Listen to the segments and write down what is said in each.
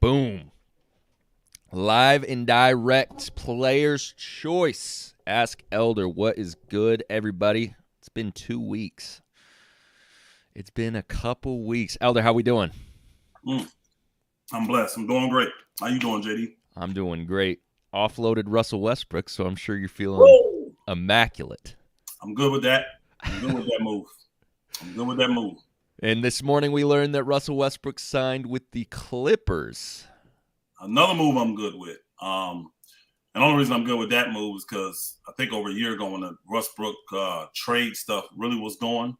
Boom. Live and direct, player's choice. Ask Elder what is good, everybody. It's been 2 weeks. It's been a couple weeks. Elder, how we doing? I'm blessed. I'm doing great. How you doing, JD? I'm doing great. Offloaded Russell Westbrook, so I'm sure you're feeling immaculate. I'm good with that. I'm good with that move. And this morning we learned that Russell Westbrook signed with the Clippers. Another move I'm good with. And the only reason I'm good with that move is because I think over a year ago when the Westbrook trade stuff really was going,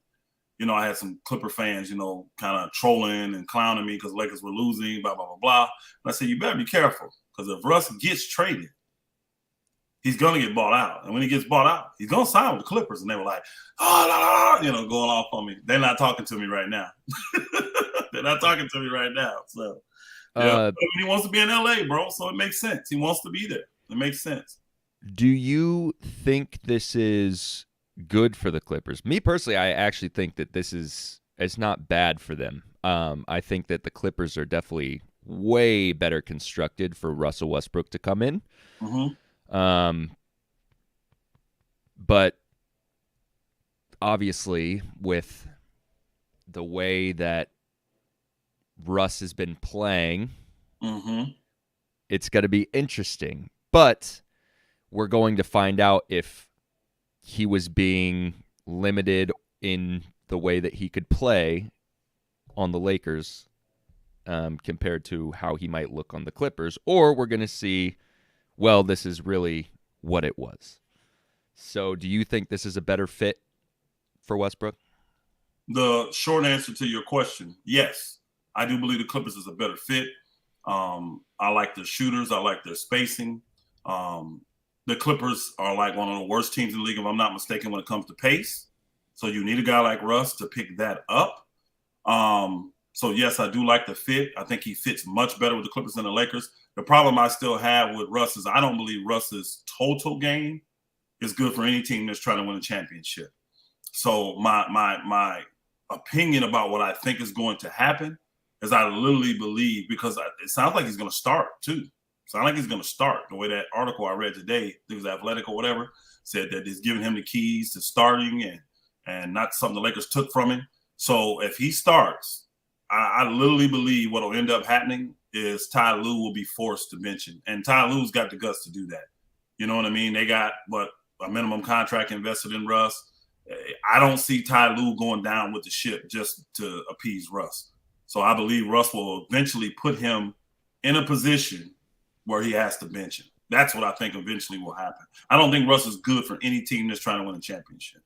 I had some Clipper fans, kind of trolling and clowning me because Lakers were losing, blah, blah, blah, blah. And I said, you better be careful because if Russ gets traded, he's going to get bought out. And when he gets bought out, he's going to sign with the Clippers. And they were like, going off on me. They're not talking to me right now. So, he wants to be in LA, bro. So it makes sense. He wants to be there. It makes sense. Do you think this is good for the Clippers? Me personally, I actually think that it's not bad for them. I think that the Clippers are definitely way better constructed for Russell Westbrook to come in. Mm-hmm. But obviously, with the way that Russ has been playing, it's going to be interesting. But we're going to find out if he was being limited in the way that he could play on the Lakers compared to how he might look on the Clippers. Or we're going to see, well, this is really what it was. So do you think this is a better fit for Westbrook? The short answer to your question, yes. I do believe the Clippers is a better fit. I like their shooters. I like their spacing. The Clippers are like one of the worst teams in the league, if I'm not mistaken, when it comes to pace. So you need a guy like Russ to pick that up. So, yes, I do like the fit. I think he fits much better with the Clippers than the Lakers. The problem I still have with Russ is I don't believe Russ's total game is good for any team that's trying to win a championship. So my opinion about what I think is going to happen is I literally believe, because it sounds like he's going to start too. Sounds like he's going to start. The way that article I read today, I think it was Athletic or whatever, said that he's giving him the keys to starting and not something the Lakers took from him. So if he starts, I literally believe what will end up happening is Ty Lue will be forced to bench him. And Ty Lue's got the guts to do that. You know what I mean? They got a minimum contract invested in Russ. I don't see Ty Lue going down with the ship just to appease Russ. So I believe Russ will eventually put him in a position where he has to bench him. That's what I think eventually will happen. I don't think Russ is good for any team that's trying to win a championship.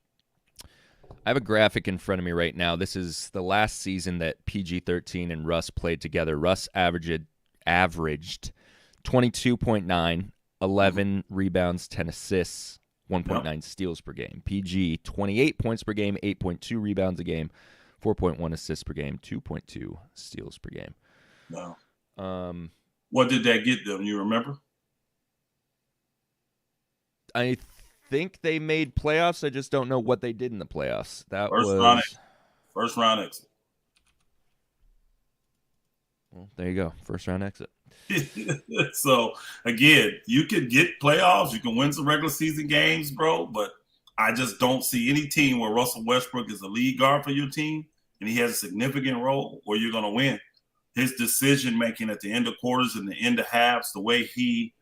I have a graphic in front of me right now. This is the last season that PG-13 and Russ played together. Russ averaged 22.9, 11 rebounds, 10 assists, 1.9 steals per game. PG, 28 points per game, 8.2 rebounds a game, 4.1 assists per game, 2.2 steals per game. Wow. What did that get them? You remember? I think they made playoffs. I just don't know what they did in the playoffs. First round exit. Well, there you go. First round exit. So, again, you can get playoffs. You can win some regular season games, bro. But I just don't see any team where Russell Westbrook is a lead guard for your team and he has a significant role where you're going to win. His decision-making at the end of quarters and the end of halves, the way he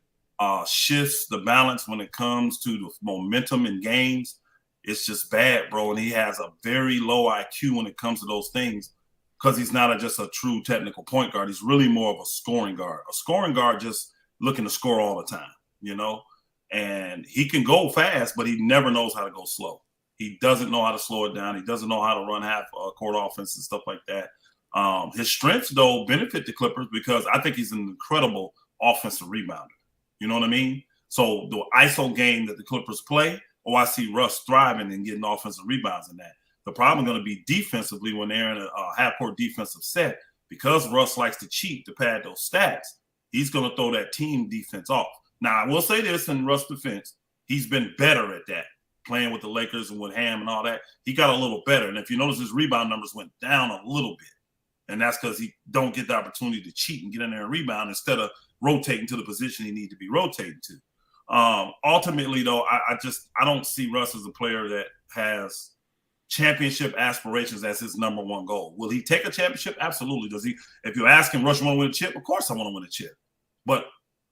shifts the balance when it comes to the momentum in games, it's just bad, bro. And he has a very low IQ when it comes to those things because he's not just a true technical point guard. He's really more of a scoring guard. A scoring guard just looking to score all the time, And he can go fast, but he never knows how to go slow. He doesn't know how to slow it down. He doesn't know how to run half-court offense and stuff like that. His strengths, though, benefit the Clippers because I think he's an incredible offensive rebounder. You know what I mean? So the ISO game that the Clippers play, I see Russ thriving and getting offensive rebounds in that. The problem is going to be defensively when they're in a half-court defensive set. Because Russ likes to cheat to pad those stats, he's going to throw that team defense off. Now, I will say this in Russ' defense, he's been better at that, playing with the Lakers and with Ham and all that. He got a little better. And if you notice, his rebound numbers went down a little bit. And that's because he don't get the opportunity to cheat and get in there and rebound instead of rotating to the position he needs to be rotating to. Ultimately, though, I don't see Russ as a player that has championship aspirations as his number one goal. Will he take a championship? Absolutely. Does he? If you ask him, Russ, you want to win a chip? Of course I want to win a chip. But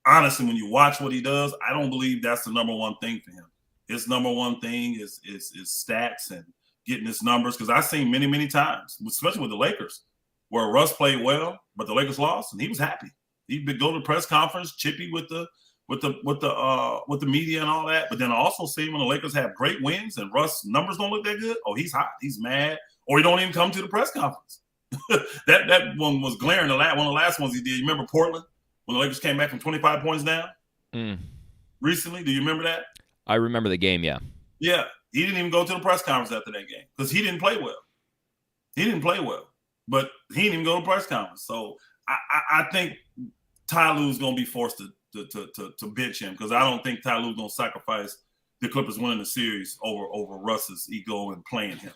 honestly, when you watch what he does, I don't believe that's the number one thing for him. His number one thing is stats and getting his numbers. Because I've seen many, many times, especially with the Lakers, where Russ played well, but the Lakers lost, and he was happy. He'd go to the press conference, chippy with the media and all that. But then I also see when the Lakers have great wins and Russ numbers don't look that good, oh, he's hot, he's mad, or he don't even come to the press conference. that one was glaring. One of the last ones he did. You remember Portland when the Lakers came back from 25 points down recently? Do you remember that? I remember the game. Yeah. Yeah, he didn't even go to the press conference after that game because he didn't play well. But he didn't even go to press conference. So I think Ty Lue's going to be forced to bench him because I don't think Ty Lue's going to sacrifice the Clippers winning the series over Russ's ego and playing him.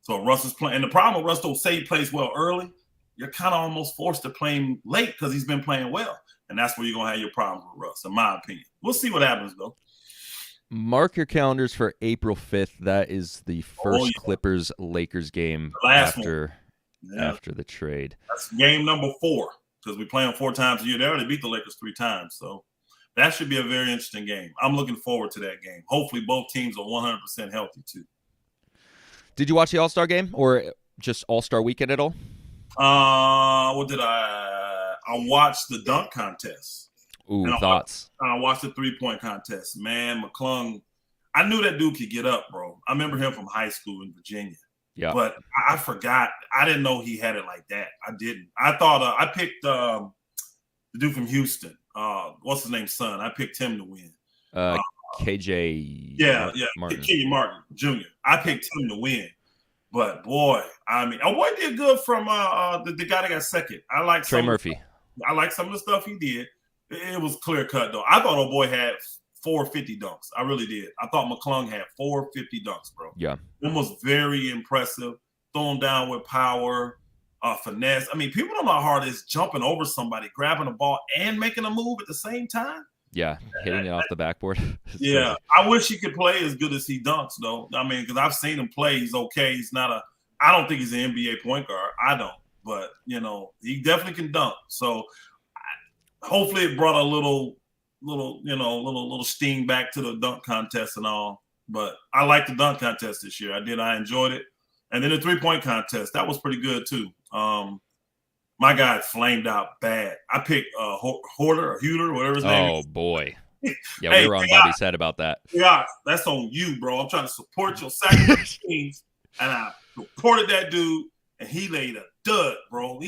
So Russ is playing. And the problem with Russ, though, say he plays well early, you're kind of almost forced to play him late because he's been playing well. And that's where you're going to have your problems with Russ, in my opinion. We'll see what happens, though. Mark your calendars for April 5th. That is the first Clippers-Lakers game after the trade. That's game number 4 because we play them 4 times a year. They already beat the Lakers 3 times. So that should be a very interesting game. I'm looking forward to that game. Hopefully both teams are 100% healthy, too. Did you watch the All-Star game or just All-Star weekend at all? What did I watched the dunk contest. Ooh, thoughts? I watched the 3-point contest. Man, McClung, I knew that dude could get up, bro. I remember him from high school in Virginia. Yeah. But I forgot. I didn't know he had it like that. I didn't. I thought I picked the dude from Houston. What's his name's son? I picked him to win. KJ. Yeah. Kenyon Martin Jr. I picked him to win. But boy, I mean, boy did good from the guy that got second. I like Trey Murphy. I like some of the stuff he did. It was clear cut though. I thought old boy had 450 dunks. I really did. I thought McClung had 450 dunks, bro. Yeah. It was very impressive. Throwing down with power, finesse. I mean, people don't know how hard it is jumping over somebody, grabbing a ball, and making a move at the same time. Yeah, hitting it off the backboard. Yeah, I wish he could play as good as he dunks, though. I mean, because I've seen him play. He's okay. He's not I don't think he's an NBA point guard. I don't. But, he definitely can dunk. So, hopefully it brought a little sting back to the dunk contest and all. But I liked the dunk contest this year. I enjoyed it. And then the 3-point contest, that was pretty good too. My guy flamed out bad. I picked Huerter, whatever his name is. Oh boy. Yeah, we were on Bobby's head about that. Yeah, that's on you, bro. I'm trying to support your Sacramento teams, and I supported that dude, and he laid a dud, bro.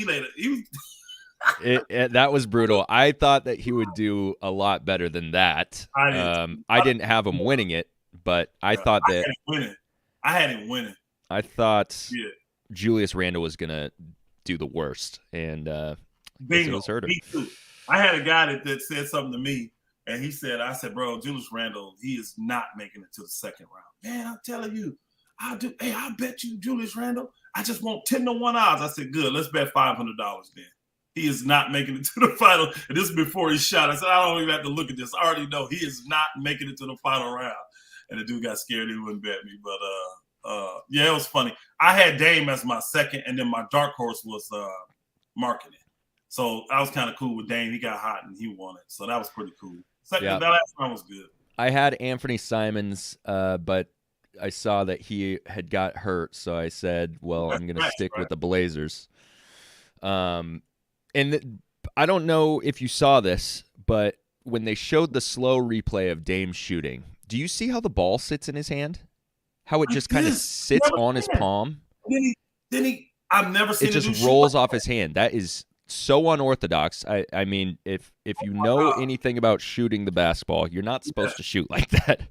That was brutal. I thought that he would do a lot better than that. I didn't have him winning it, but I thought that I had him winning. I thought Julius Randle was gonna do the worst, and Bingo. It was Huerter. Me too. I had a guy that said something to me, and I said, bro, Julius Randle, he is not making it to the second round. Man, I'm telling you, I'll bet you Julius Randle. I just want 10-1 odds. I said, good, let's bet $500 then. He is not making it to the final. And this is before he shot. I said, I don't even have to look at this. I already know he is not making it to the final round. And the dude got scared he wouldn't bet me. But yeah, it was funny. I had Dame as my second, and then my dark horse was Marketing. So I was kind of cool with Dame. He got hot and he won it. So that was pretty cool. That last round was good. I had Anthony Simons, but I saw that he had got hurt. So I said, well, I'm going to stick with the Blazers. And I don't know if you saw this, but when they showed the slow replay of Dame shooting, do you see how the ball sits in his hand? How it just kind of sits on his palm? I've never seen it. Just rolls off his hand. That is so unorthodox. I mean, if you know anything about shooting the basketball, you're not supposed to shoot like that.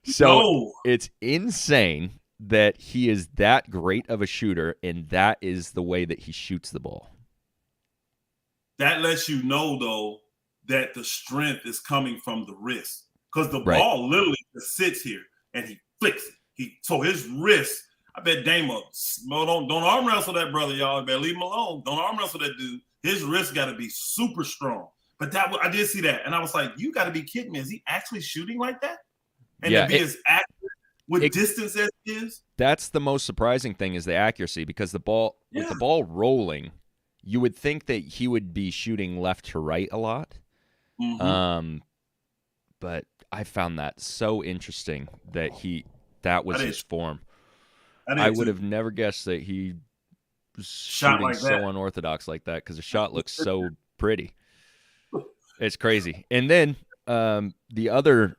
So it's insane that he is that great of a shooter, and that is the way that he shoots the ball. That lets you know, though, that the strength is coming from the wrist. Because the ball literally just sits here, and he flicks it. So his wrist, I bet Dame don't arm wrestle that brother, y'all. You better leave him alone. Don't arm wrestle that dude. His wrist got to be super strong. But I did see that, and I was like, "You got to be kidding me! Is he actually shooting like that? And to be as accurate with distance as he is?" That's the most surprising thing is the accuracy, because the ball with the ball rolling, you would think that he would be shooting left to right a lot. Mm-hmm. But I found that so interesting that was his form. I would have never guessed that he was shooting like so unorthodox like that, because the shot looks so pretty. It's crazy. And then the other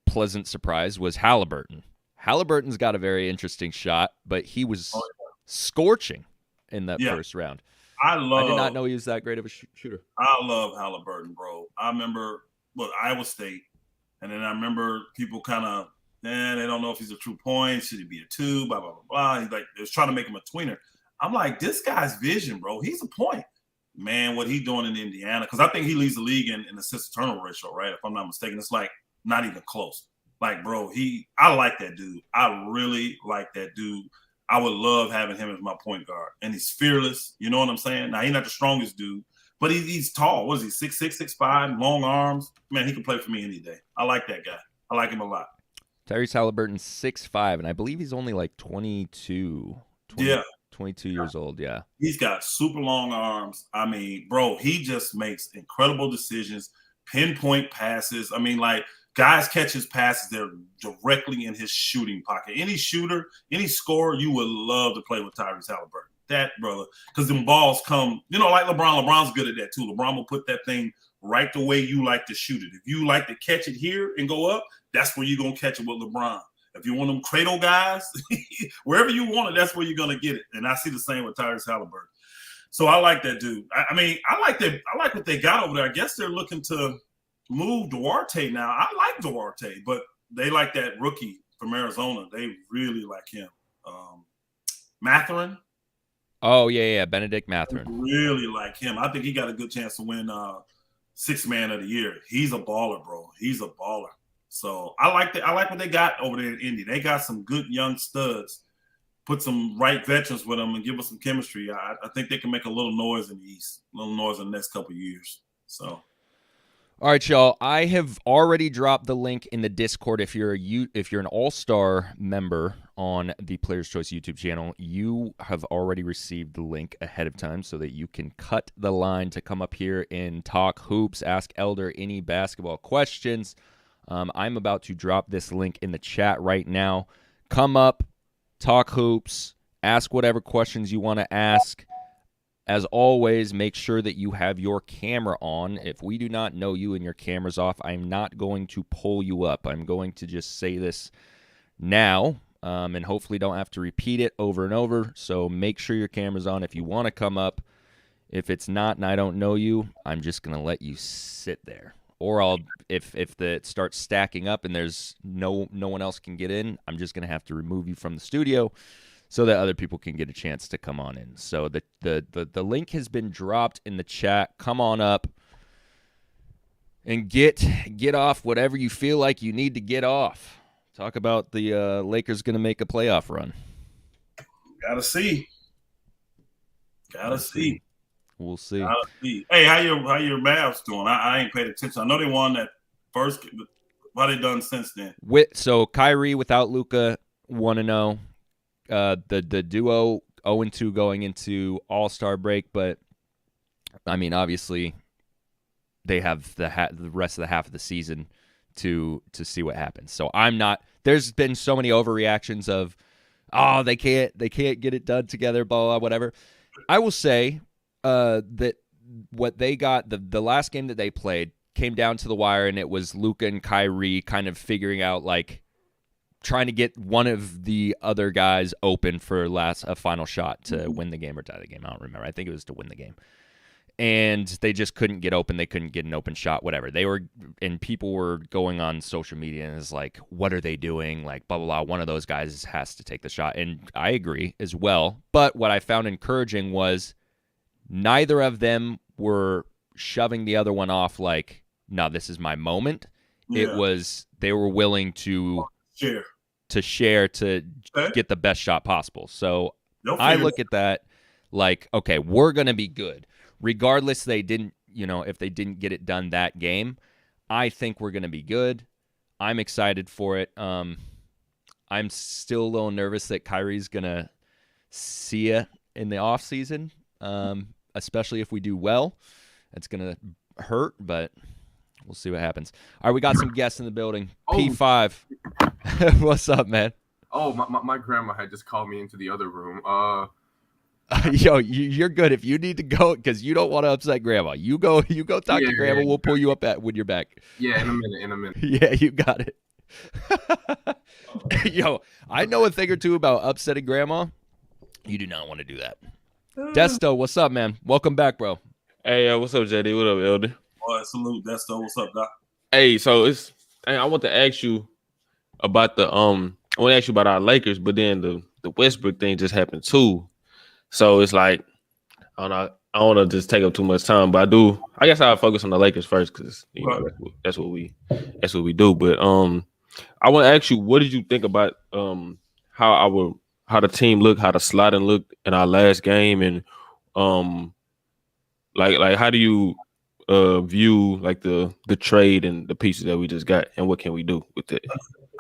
pleasant surprise was Halliburton. Halliburton's got a very interesting shot, but he was scorching in that first round. I did not know he was that great of a shooter. I love Halliburton, bro. I remember Iowa State, and then I remember people kind of, they don't know if he's a true point. Should he be a 2? Blah, blah, blah, blah. He's like, they're trying to make him a tweener. I'm like, this guy's vision, bro. He's a point. Man, what he's doing in Indiana, because I think he leads the league in assist to turnover ratio, right? If I'm not mistaken, it's like not even close. Like, bro, I like that dude. I really like that dude. I would love having him as my point guard. And he's fearless. You know what I'm saying? Now, he's not the strongest dude, but he's tall. What is he, 6'6", 6'5", long arms? Man, he can play for me any day. I like that guy. I like him a lot. Tyrese Halliburton's 6'5", and I believe he's only like 22 years old, yeah. He's got super long arms. I mean, bro, he just makes incredible decisions, pinpoint passes. I mean, like, guys catch his passes, they're directly in his shooting pocket. Any shooter, any scorer, you would love to play with Tyrese Halliburton. That, brother, because them balls come, like LeBron. LeBron's good at that, too. LeBron will put that thing right the way you like to shoot it. If you like to catch it here and go up, that's where you're going to catch it with LeBron. If you want them cradle guys, wherever you want it, that's where you're going to get it. And I see the same with Tyrese Halliburton. So I like that dude. I mean, I like what they got over there. I guess they're looking to move Duarte now. I like Duarte, but they like that rookie from Arizona. They really like him. Mathurin. Oh, yeah, Benedict Mathurin. Really like him. I think he got a good chance to win Sixth Man of the Year. He's a baller, bro. He's a baller. So I like what they got over there in Indy. They got some good young studs. Put some right veterans with them and give us some chemistry. I think they can make a little noise in the East, a little noise in the next couple of years. So. All right, y'all. I have already dropped the link in the Discord. If you're an All-Star member on the Players Choice YouTube channel, you have already received the link ahead of time so that you can cut the line to come up here and talk hoops, ask Elder any basketball questions. I'm about to drop this link in the chat right now. Come up, talk hoops, ask whatever questions you want to ask. As always, make sure that you have your camera on. If we do not know you and your camera's off, I'm not going to pull you up. I'm going to just say this now, and hopefully don't have to repeat it over and over. So make sure your camera's on if you want to come up. If it's not and I don't know you, I'm just going to let you sit there. Or if it starts stacking up and there's no one else can get in, I'm just going to have to remove you from the studio so that other people can get a chance to come on in. So the link has been dropped in the chat. Come on up and get off whatever you feel like you need to get off. Talk about the Lakers going to make a playoff run. Gotta see. We'll see. Hey, how your Mavs doing? I ain't paid attention. I know they won that first, but what they done since then? So Kyrie without Luka 1-0. The duo 0-2 going into All-Star break, but I mean, obviously they have the rest of the half of the season to see what happens. So I'm not. There's been so many overreactions of, they can't get it done together, blah blah whatever. I will say that what they got the last game that they played came down to the wire, and it was Luka and Kyrie kind of figuring out like, trying to get one of the other guys open for a final shot to win the game or tie the game. I don't remember. I think it was to win the game. And they just couldn't get open. They couldn't get an open shot, whatever. And people were going on social media and it's like, what are they doing? Like, blah, blah, blah. One of those guys has to take the shot. And I agree as well. But what I found encouraging was neither of them were shoving the other one off like, no, this is my moment. Yeah. It was, they were willing to share. to share to get the best shot possible. So I look at that like, okay, we're going to be good. Regardless they didn't, if they didn't get it done that game, I think we're going to be good. I'm excited for it. I'm still a little nervous that Kyrie's going to see you in the offseason, especially if we do well. It's going to hurt, but we'll see what happens. All right, we got some guests in the building. P5. What's up, man? Oh, my grandma had just called me into the other room. Yo, you're good. If you need to go, because you don't want to upset grandma, you go talk to grandma. We'll pull you up when you're back. Yeah, in a minute. Yeah, you got it. Yo, I know a thing or two about upsetting grandma. You do not want to do that. Desto, what's up, man? Welcome back, bro. Hey, what's up, JD? What up, Elder? Salute, Desto. What's up, Doc? Hey, so I want to ask you about I want to ask you about our Lakers, but then the Westbrook thing just happened too. So it's like, I don't want to just take up too much time, but I guess I'll focus on the Lakers first because that's what we do. But I want to ask you, what did you think about how the team looked, how the slotting looked in our last game, and like how do you view like the trade and the pieces that we just got, and what can we do with it?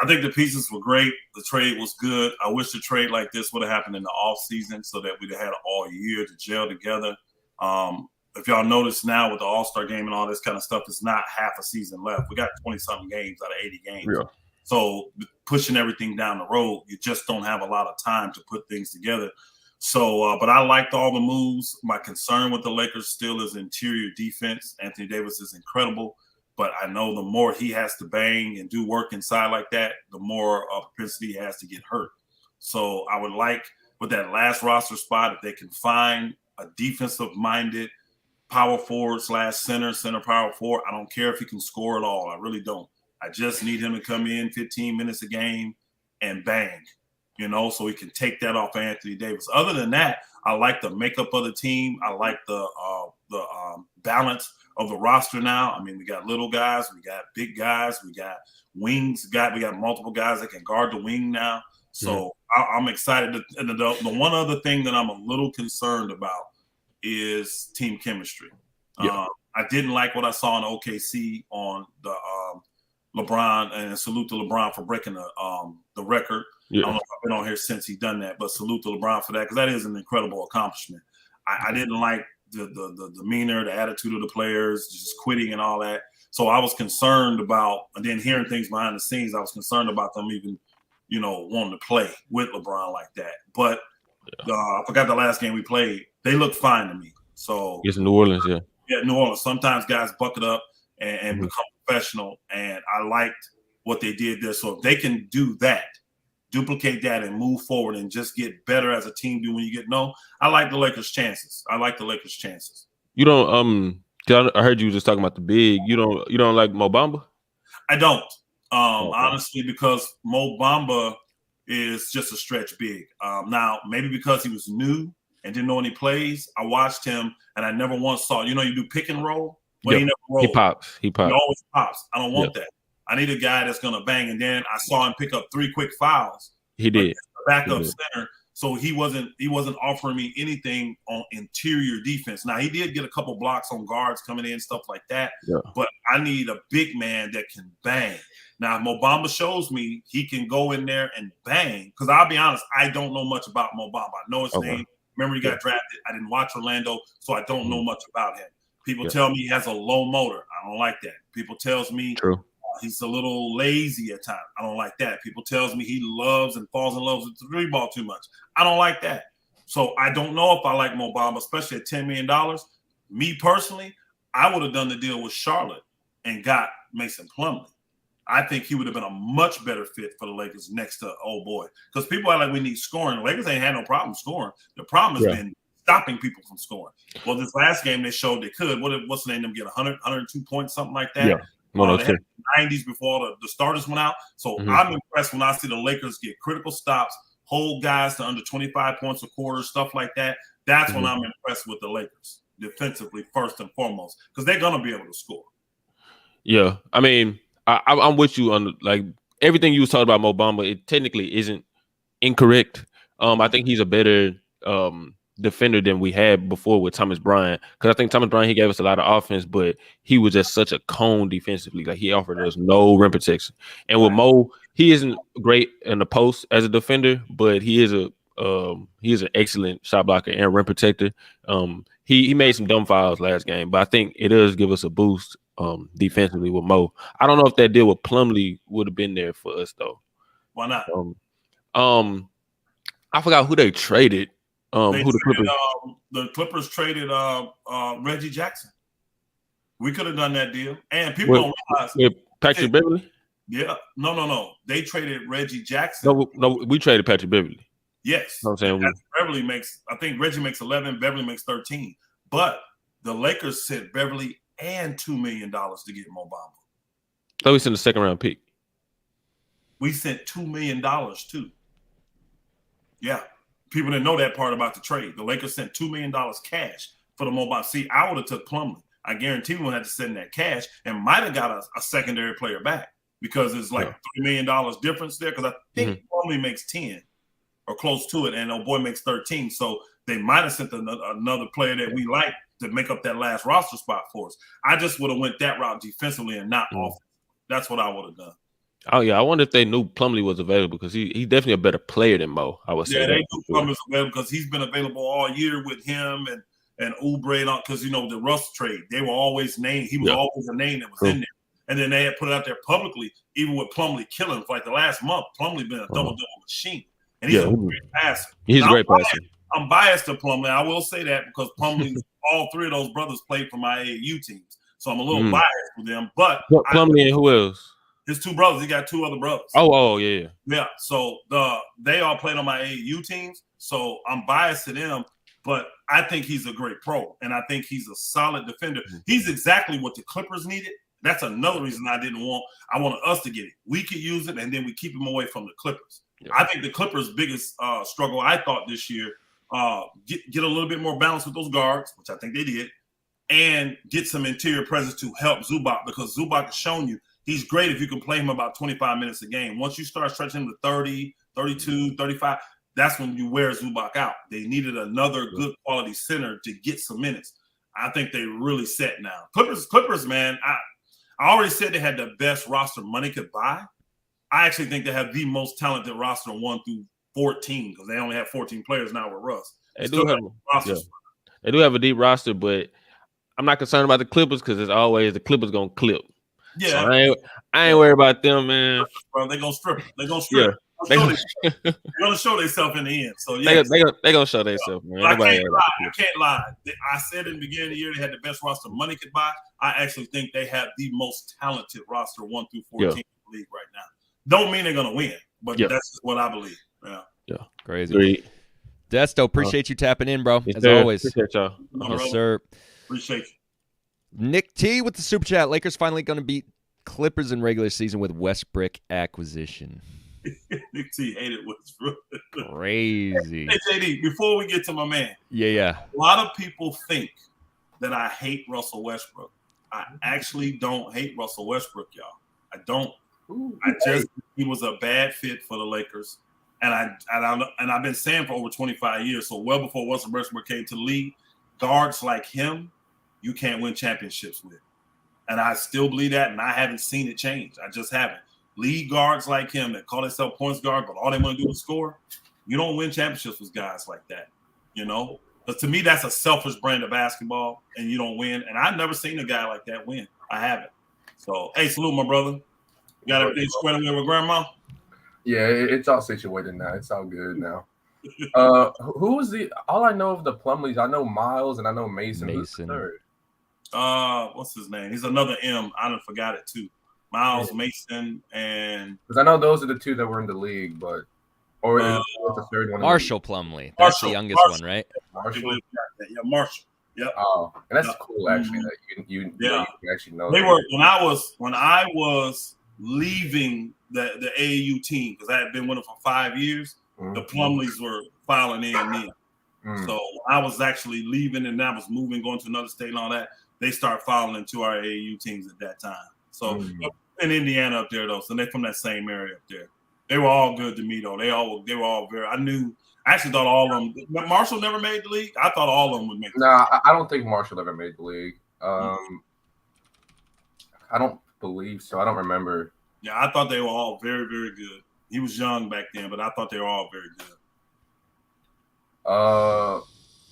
I think the pieces were great. The trade was good. I wish the trade like this would have happened in the off season so that we'd have had all year to gel together. If y'all notice now with the All-Star game and all this kind of stuff, it's not half a season left. We got 20-something games out of 80 games. Yeah. So pushing everything down the road, you just don't have a lot of time to put things together. So, but I liked all the moves. My concern with the Lakers still is interior defense. Anthony Davis is incredible, but I know the more he has to bang and do work inside like that, the more propensity he has to get hurt. So I would like with that last roster spot, if they can find a defensive-minded power forward / center power forward. I don't care if he can score at all. I really don't. I just need him to come in 15 minutes a game and bang, so he can take that off of Anthony Davis. Other than that, I like the makeup of the team. I like the balance of the roster now. I mean, we got little guys, we got big guys, we got wings, we got multiple guys that can guard the wing now. So I'm excited. And the one other thing that I'm a little concerned about is team chemistry. Yeah. I didn't like what I saw in OKC on the LeBron, and salute to LeBron for breaking the record. Yeah. I don't know if I've been on here since he done that, but salute to LeBron for that, because that is an incredible accomplishment. I didn't like the demeanor, the attitude of the players, just quitting and all that. So I was concerned about, and then hearing things behind the scenes, I was concerned about them even, wanting to play with LeBron like that. But I forgot the last game we played. They looked fine to me. So it's New Orleans, yeah. Yeah, New Orleans. Sometimes guys bucket up and become professional, and I liked what they did there. So if they can do that, duplicate that and move forward and just get better as a team when you get I like the Lakers' chances. You don't I heard you just talking about the big. You don't like Mo Bamba? I don't. Honestly, because Mo Bamba is just a stretch big. Now, maybe because he was new and didn't know any plays, I watched him and I never once saw, you do pick and roll. Well, he never rolled. He pops. He always pops. I don't want that. I need a guy that's going to bang. And then I saw him pick up 3 quick fouls. He did. Backup center. So he wasn't offering me anything on interior defense. Now, he did get a couple blocks on guards coming in, stuff like that. Yeah. But I need a big man that can bang. Now, if Mo Bamba shows me he can go in there and bang, because I'll be honest, I don't know much about Mo Bamba. I know his name. Remember, he got drafted. I didn't watch Orlando, so I don't know much about him. People tell me he has a low motor. I don't like that. People tells me he's a little lazy at times. I don't like that. People tells me he loves and falls in love with the 3-ball too much. I don't like that. So I don't know if I like Mo Bamba, especially at $10 million. Me personally, I would have done the deal with Charlotte and got Mason Plumlee. I think he would have been a much better fit for the Lakers next to old boy. Because people are like, we need scoring. The Lakers ain't had no problem scoring. The problem has been stopping people from scoring. Well, this last game they showed they could. What's the name? Them get 100, 102 points, something like that. Yeah. They had the 90s before the starters went out. So I'm impressed when I see the Lakers get critical stops, hold guys to under 25 points a quarter, stuff like that. That's when I'm impressed with the Lakers defensively first and foremost, because they're gonna be able to score. Yeah, I mean, I'm with you on everything you was talking about Mo Bamba, it technically isn't incorrect. I think he's a better defender than we had before with Thomas Bryant, because I think Thomas Bryant, he gave us a lot of offense, but he was just such a cone defensively. Like, he offered us no rim protection. And with Mo, he isn't great in the post as a defender, but he is an excellent shot blocker and rim protector. He made some dumb fouls last game, but I think it does give us a boost defensively with Mo. I don't know if that deal with Plumlee would have been there for us though. Why not? I forgot who they traded. The Clippers traded Reggie Jackson. We could have done that deal, and people don't realize Patrick Beverly. Yeah, no. They traded Reggie Jackson. No, we traded Patrick Beverly. Yes, I'm saying Beverly makes. I think Reggie makes 11. Beverly makes 13. But the Lakers sent Beverly and $2 million to get Mo Bamba. So we sent a second round pick. We sent $2 million too. Yeah. People didn't know that part about the trade. The Lakers sent $2 million cash for the Mo Bamba. See, I would have took Plumlee. I guarantee we would have to send that cash and might have got a secondary player back, because it's like $3 million difference there. Because I think Plumlee makes 10 or close to it, and our boy makes 13. So they might have sent another player that we like to make up that last roster spot for us. I just would have went that route defensively and not offensively. That's what I would have done. Oh yeah, I wonder if they knew Plumlee was available, because he's definitely a better player than Mo. I would say. Yeah, they knew Plumlee was available because he's been available all year with him and Oubre, because the Russ trade, they were always named. He was always a name that was in there, and then they had put it out there publicly, even with Plumlee killing for like the last month. Plumlee been a double machine, and he's a great passer. He's a great passer. I'm biased to Plumlee. I will say that because Plumlee, all three of those brothers played for my AAU teams, so I'm a little biased with them. But Plumlee and who else? His two brothers. He got two other brothers. Oh, yeah. Yeah. So they all played on my AAU teams. So I'm biased to them, but I think he's a great pro, and I think he's a solid defender. He's exactly what the Clippers needed. That's another reason I wanted us to get it. We could use it, and then we keep him away from the Clippers. Yeah. I think the Clippers' biggest struggle, I thought, this year, get a little bit more balance with those guards, which I think they did, and get some interior presence to help Zubac, because Zubac has shown you he's great if you can play him about 25 minutes a game. Once you start stretching him to 30, 32, 35, that's when you wear Zubac out. They needed another good quality center to get some minutes. I think they really set now. Clippers, man, I already said they had the best roster money could buy. I actually think they have the most talented roster 1 through 14, because they only have 14 players now with Russ. They do have a deep roster, but I'm not concerned about the Clippers, because it's always the Clippers going to clip. Yeah, so I ain't worried about them, man. Bro, they're going to strip. They're going to strip. Yeah. They're going to show themselves in the end. So yeah, they're going to show themselves, man. I can't lie. I said in the beginning of the year they had the best roster money could buy. I actually think they have the most talented roster 1 through 14 in the league right now. Don't mean they're going to win, but that's just what I believe. Yeah. Crazy. Desto, appreciate you tapping in, bro. As always. Appreciate y'all. Yes, sir. Appreciate you. Nick T with the super chat. Lakers finally going to beat Clippers in regular season with Westbrook acquisition. Nick T hated Westbrook. Crazy. Hey, JD, before we get to my man. Yeah. A lot of people think that I hate Russell Westbrook. I actually don't hate Russell Westbrook, y'all. I don't. He was a bad fit for the Lakers. And I've been saying for over 25 years, so well before Russell Westbrook came to the league, guards like him, you can't win championships with. And I still believe that, and I haven't seen it change. I just haven't. League guards like him that call themselves points guard, but all they want to do is score, you don't win championships with guys like that, But to me, that's a selfish brand of basketball, and you don't win. And I've never seen a guy like that win. I haven't. So, hey, salute, my brother. You got everything squared away with grandma? Yeah, it's all situated now. It's all good now. Who was all I know of the Plumlees, I know Miles and I know Mason. Who's the third? What's his name? He's another M. I done forgot it too. Miles, Mason, and because I know those are the two that were in the league, but what's the third one? Marshall Plumlee. That's the youngest one, right? Marshall. Yeah, Marshall. Yep. Oh, and that's cool actually. That you actually know. They were when I was leaving the AAU team, because I had been with them for 5 years. The Plumlees were filing in then. So I was actually leaving and I was moving, going to another state and all that. They start filing into our AAU teams at that time. So in Indiana up there though, so they're from that same area up there. They were all good to me though. They were all very. I actually thought all of them. Marshall never made the league. I thought all of them would make. No, I don't think Marshall ever made the league. I don't believe so. I don't remember. Yeah, I thought they were all very, very good. He was young back then, but I thought they were all very good.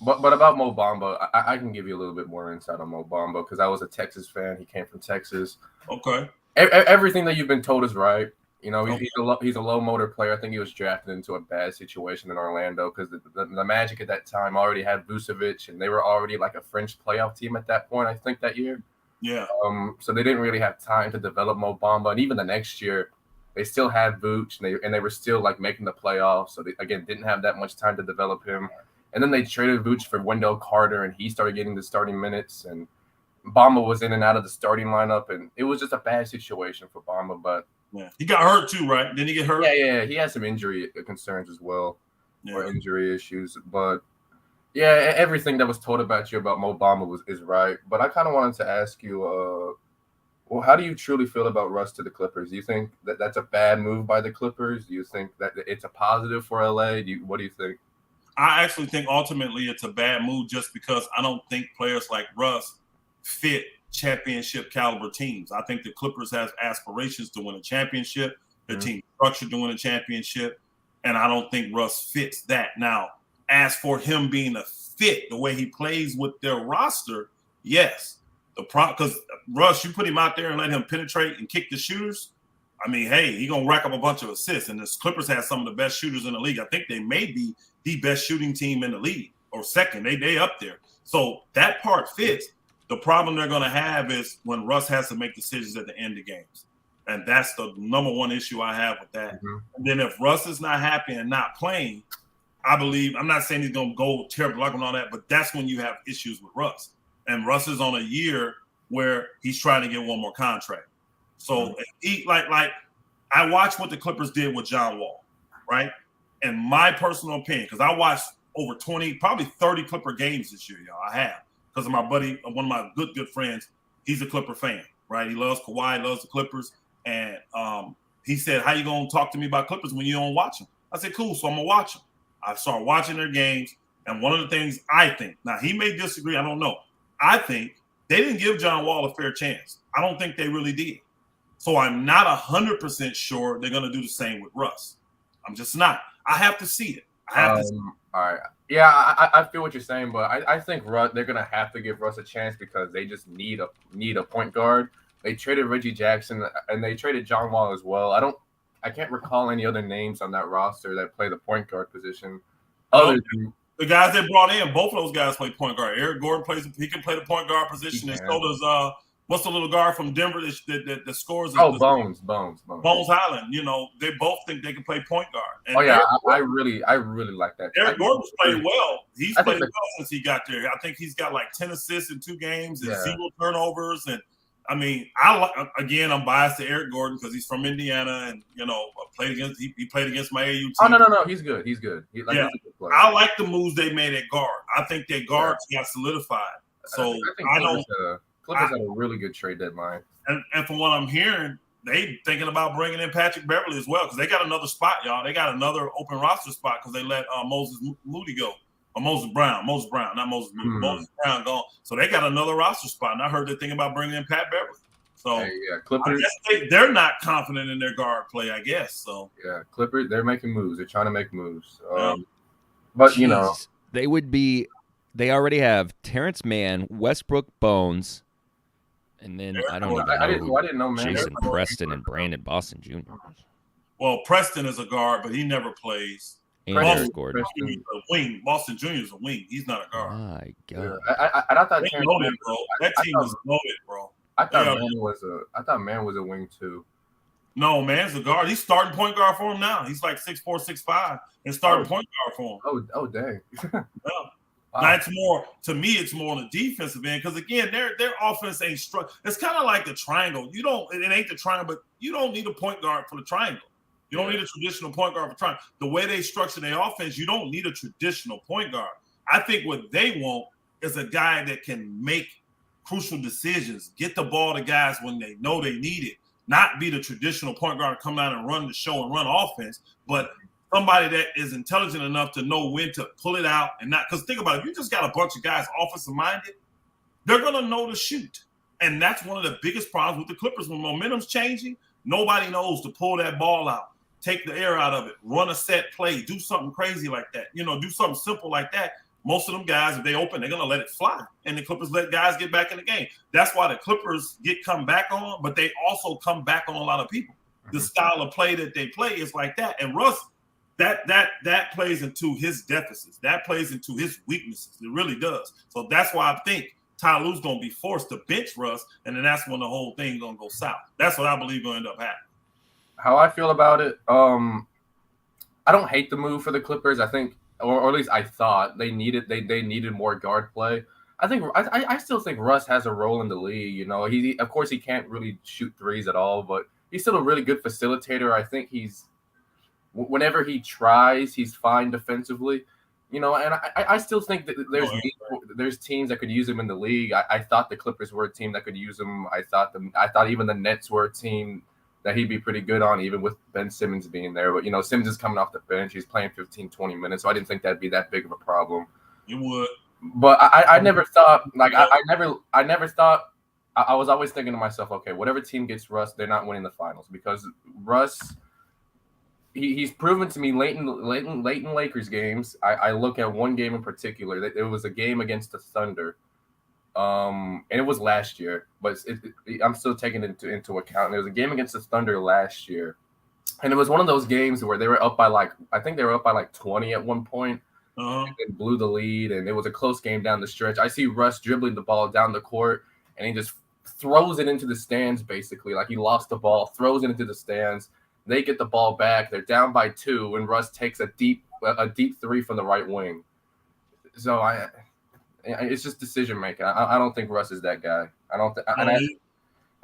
But about Mo Bamba, I can give you a little bit more insight on Mo Bamba because I was a Texas fan. He came from Texas. Okay. Everything that you've been told is right. You know, he's a low motor player. I think he was drafted into a bad situation in Orlando because the Magic at that time already had Vucevic, and they were already like a French playoff team at that point, I think, that year. Yeah. So they didn't really have time to develop Mo Bamba, and even the next year, they still had Vooch, and they were still like making the playoffs. So they again didn't have that much time to develop him. And then they traded Vooch for Wendell Carter, and he started getting the starting minutes. And Bamba was in and out of the starting lineup, and it was just a bad situation for Bamba. But yeah, he got hurt too, right? Didn't he get hurt? Yeah. He had some injury concerns as well, or injury issues. But yeah, everything that was told about you about Mo Bamba is right. But I kind of wanted to ask you, well, how do you truly feel about Russ to the Clippers? Do you think that that's a bad move by the Clippers? Do you think that it's a positive for LA? What do you think? I actually think ultimately it's a bad move just because I don't think players like Russ fit championship caliber teams. I think the Clippers have aspirations to win a championship. Their team structured to win a championship. And I don't think Russ fits that. Now, as for him being a fit, the way he plays with their roster, yes. Because Russ, you put him out there and let him penetrate and kick the shooters. I mean, hey, he's going to rack up a bunch of assists. And the Clippers have some of the best shooters in the league. I think they may be the best shooting team in the league or second. They up there. So that part fits. The problem they're going to have is when Russ has to make decisions at the end of games. And that's the number one issue I have with that. Mm-hmm. And then if Russ is not happy and not playing, I believe, I'm not saying he's going to go terrible luck and all that, but that's when you have issues with Russ. And Russ is on a year where he's trying to get one more contract. So he like I watched what the Clippers did with John Wall, right? And my personal opinion, because I watched over 20, probably 30 Clipper games this year, y'all. I have. Because of my buddy, one of my good friends, he's a Clipper fan, right? He loves Kawhi, loves the Clippers. And he said, how you going to talk to me about Clippers when you don't watch them? I said, cool, so I'm going to watch them. I started watching their games. And one of the things I think, now he may disagree, I don't know. I think they didn't give John Wall a fair chance. I don't think they really did. So I'm not 100% sure they're going to do the same with Russ. I'm just not. I have to see it. I have to see it. All right. Yeah, I feel what you're saying, but I think Russ, they're going to have to give Russ a chance because they just need a point guard. They traded Reggie Jackson, and they traded John Wall as well. I can't recall any other names on that roster that play the point guard position. The guys they brought in, both of those guys play point guard. Eric Gordon he can play the point guard position, and so does what's the little guard from Denver that scores? Bones Highland. You know, they both think they can play point guard. And I really like that. Eric Gordon's played well. He's played well since he got there. I think he's got like 10 assists in 2 games and 0 turnovers. And I mean, I'm biased to Eric Gordon because he's from Indiana and he played against my AU team. Oh no, he's good. He's good. I like the moves they made at guard. I think their guards got solidified. So Clippers had a really good trade deadline. And from what I'm hearing, they thinking about bringing in Patrick Beverly as well because they got another spot, y'all. They got another open roster spot because they let Moses Moody go. Or Moses Brown, not Moses Moody. Moses Brown gone. So they got another roster spot. And I heard they're thinking about bringing in Pat Beverly. So Clippers, I guess they're not confident in their guard play, I guess. So Clippers, they're making moves. They're trying to make moves. But you know, they already have Terrence Mann, Westbrook Bones, and then I didn't know Jason Preston and Brandon Boston Jr. Well, Preston is a guard, but he never plays. And Eric Gordon. A wing. Boston Jr. is a wing. He's not a guard. My God. I thought they loaded, bro. That team was loaded, bro. I thought Mann was a wing too. No, Mann's a guard. He's starting point guard for him now. He's like 6'4", 6'5", and starting point guard for him. Oh, dang. Yeah. Wow. Now it's more on the defensive end because again, their offense ain't struck. It's kind of like the triangle. It ain't the triangle, but you don't need a point guard for the triangle. You don't need a traditional point guard for triangle. The way they structure their offense, you don't need a traditional point guard. I think what they want is a guy that can make crucial decisions, get the ball to guys when they know they need it. not be the traditional point guard, come out and run the show and run offense, but somebody that is intelligent enough to know when to pull it out and not. Because think about it, if you just got a bunch of guys offensive minded, they're going to know to shoot. And that's one of the biggest problems with the Clippers. When momentum's changing, nobody knows to pull that ball out, take the air out of it, run a set play, do something crazy like that. Do something simple like that. Most of them guys, if they open, they're going to let it fly. And the Clippers let guys get back in the game. That's why the Clippers get come back on, but they also come back on a lot of people. The style of play that they play is like that. And Russ, that plays into his deficits. That plays into his weaknesses. It really does. So that's why I think Ty Lue's going to be forced to bench Russ, and then that's when the whole thing's going to go south. That's what I believe going to end up happening. How I feel about it, I don't hate the move for the Clippers. I think, or at least I thought they needed more guard play. I still think Russ has a role in the league. He of course he can't really shoot threes at all, but he's still a really good facilitator. I think whenever he tries, he's fine defensively. And I still think that there's teams that could use him in the league. I thought the Clippers were a team that could use him. I thought even the Nets were a team that he'd be pretty good on, even with Ben Simmons being there. But, Simmons is coming off the bench. He's playing 15, 20 minutes, so I didn't think that'd be that big of a problem. You would. But I never thought, I never thought, I was always thinking to myself, okay, whatever team gets Russ, they're not winning the finals. Because Russ, he's proven to me late in Lakers games. I look at one game in particular. It was a game against the Thunder. And it was last year, but I'm still taking it into account. And there was a game against the Thunder last year, and it was one of those games where they were up by I think they were up by 20 at one point, and blew the lead, and it was a close game down the stretch. I see Russ dribbling the ball down the court, and he just throws it into the stands, basically like he lost the ball, throws it into the stands. They get the ball back, they're down by 2, and Russ takes a deep three from the right wing. So it's just decision making. I don't think Russ is that guy.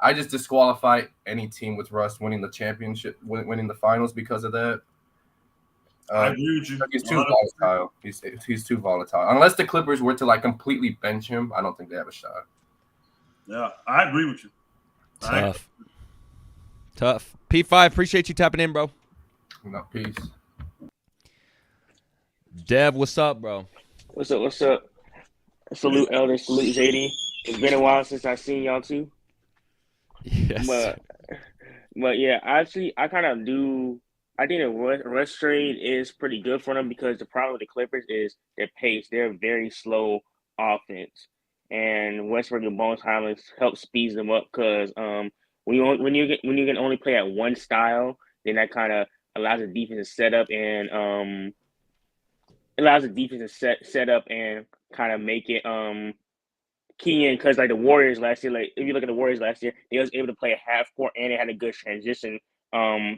I just disqualify any team with Russ winning the championship, winning the finals because of that. I agree with you. He's too volatile. He's too volatile. Unless the Clippers were to completely bench him, I don't think they have a shot. Yeah, I agree with you. Tough. P5, appreciate you tapping in, bro. No, peace. Dev, what's up, bro? What's up? Salute Elder, salute JD. It's been a while since I've seen y'all too. Yes. But yeah, actually, I kind of do. I think the Russ trade is pretty good for them because the problem with the Clippers is their pace. They're very slow offense, and Westbrook and Bones Highlands help speed them up because when you can only play at one style, then that kind of allows the defense to set up and kind of make it key in because the Warriors last year, if you look at the Warriors last year, they was able to play a half court and they had a good transition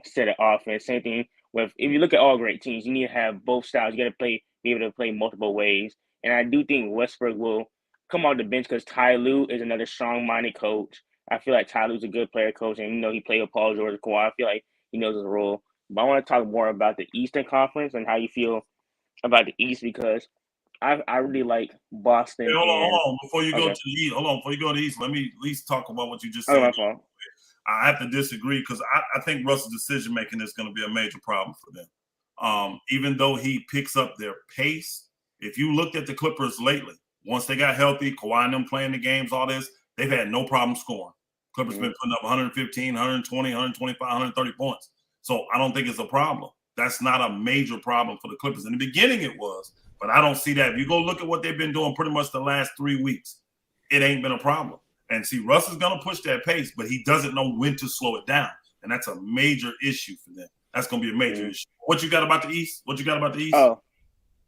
set of offense. Same thing with if you look at all great teams, you need to have both styles. You got to be able to play multiple ways. And I do think Westbrook will come off the bench because Ty Lue is another strong-minded coach. I feel like Ty Lue's a good player coach, and he played with Paul George and Kawhi. I feel like he knows his role. But I want to talk more about the Eastern Conference and how you feel about the East because I really like Boston. Hey, hold on. Before you go to the East, let me at least talk about what you just said. I have to disagree because I think Russ's decision making is going to be a major problem for them. Even though he picks up their pace, if you looked at the Clippers lately, once they got healthy, Kawhi and them playing the games, all this, they've had no problem scoring. Clippers been putting up 115, 120, 125, 130 points. So I don't think it's a problem. That's not a major problem for the Clippers. In the beginning it was, but I don't see that. If you go look at what they've been doing pretty much the last 3 weeks, it ain't been a problem. And see, Russ is going to push that pace, but he doesn't know when to slow it down. And that's a major issue for them. That's going to be a major issue. What you got about the East? Oh,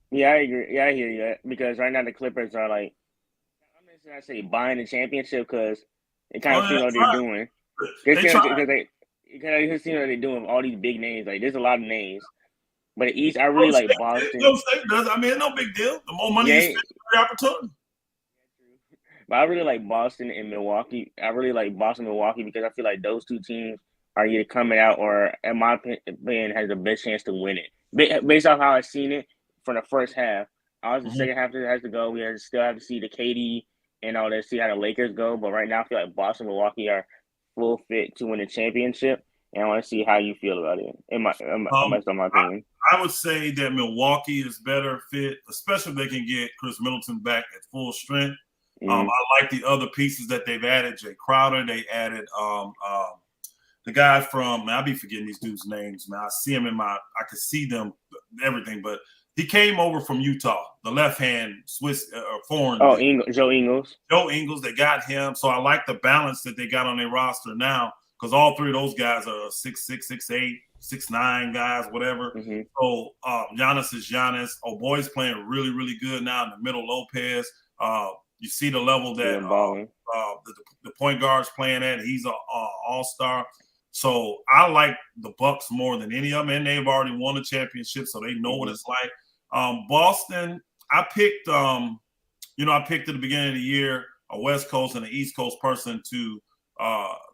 yeah, I agree. Yeah, I hear you. Because right now the Clippers are I'm not say buying the championship because they kind of see what they're doing. Because they see what they're doing with all these big names. There's a lot of names. But the East, I really like Boston. It's no big deal. The more money you spend, the opportunity. But I really like Boston and Milwaukee. I really like Boston and Milwaukee because I feel like those two teams are either coming out or, in my opinion, has the best chance to win it. Based off how I've seen it from the first half. The second half has to go. We still have to see the KD and all that, see how the Lakers go. But right now, I feel like Boston and Milwaukee are full fit to win a championship. And I want to see how you feel about it. That's my opinion. I would say that Milwaukee is better fit, especially if they can get Chris Middleton back at full strength. I like the other pieces that they've added. Jay Crowder, they added the guy from, man, I be forgetting these dudes' names, man. I see him I can see them, everything, but he came over from Utah, the left-hand Swiss foreign. Oh, Joe Ingles. Joe Ingles, they got him. So I like the balance that they got on their roster now, because all three of those guys are 6'6", 6'8", 6'9" guys, whatever. So Giannis is Giannis. Oh, boy's playing really, really good now in the middle. Lopez. You see the level that the point guard's playing at. He's an all-star. So I like the Bucks more than any of them, and they've already won a championship, so they know what it's like. Boston, I picked at the beginning of the year a West Coast and an East Coast person to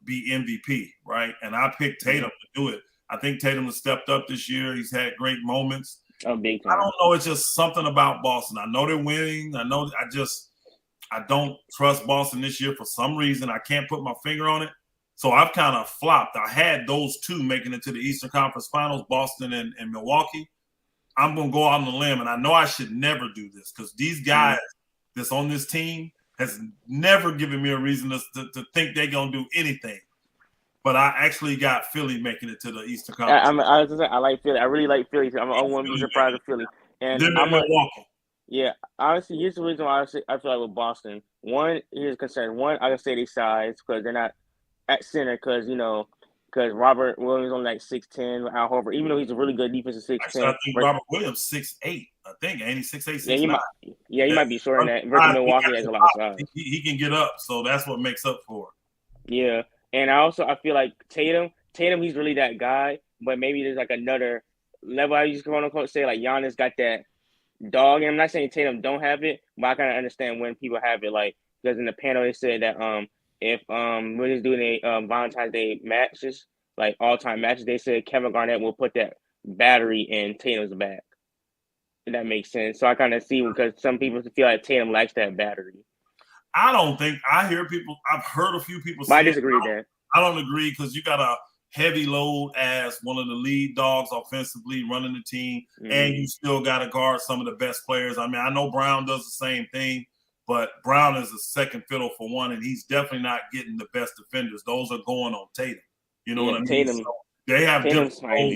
be MVP, right? And I picked Tatum to do it. I think Tatum has stepped up this year. He's had great moments. Oh, big time. I don't know. It's just something about Boston. I know they're winning. I don't trust Boston this year for some reason. I can't put my finger on it. So I've kind of flopped. I had those two making it to the Eastern Conference Finals, Boston and Milwaukee. I'm going to go out on a limb, and I know I should never do this because these guys that's on this team has never given me a reason to think they're going to do anything. But I actually got Philly making it to the Eastern Conference. I like Philly. I really like Philly. I wouldn't be surprised with Philly. And I'm Milwaukee. Yeah, honestly, here's the reason why I feel like with Boston. One, here's a concern. One, I can say they size because they're not at center because Robert Williams on like 6'10", Al Horford, even though he's a really good defensive 6'10". I think Robert Williams 6'8". I think, ain't he 6'8", 6'9"? He might be short on that. Versus Milwaukee has a lot of size. He can get up, so that's what makes up for it. Yeah, and I feel like Tatum, he's really that guy, but maybe there's like another level. I just quote unquote say like Giannis got that dog, and I'm not saying Tatum don't have it, but I kind of understand when people have it. Like because in the panel they said that if we're just doing a Valentine's Day matches, like all-time matches, they said Kevin Garnett will put that battery in Tatum's back. If that makes sense. So I kind of see because some people feel like Tatum lacks that battery. I don't think I hear people. I've heard a few people say I disagree with that. I don't agree because you got a heavy load as one of the lead dogs offensively running the team, and you still got to guard some of the best players. I mean, I know Brown does the same thing, but Brown is a second fiddle for one, and he's definitely not getting the best defenders. Those are going on Tatum. You know what I mean? Tatum, so they have different roles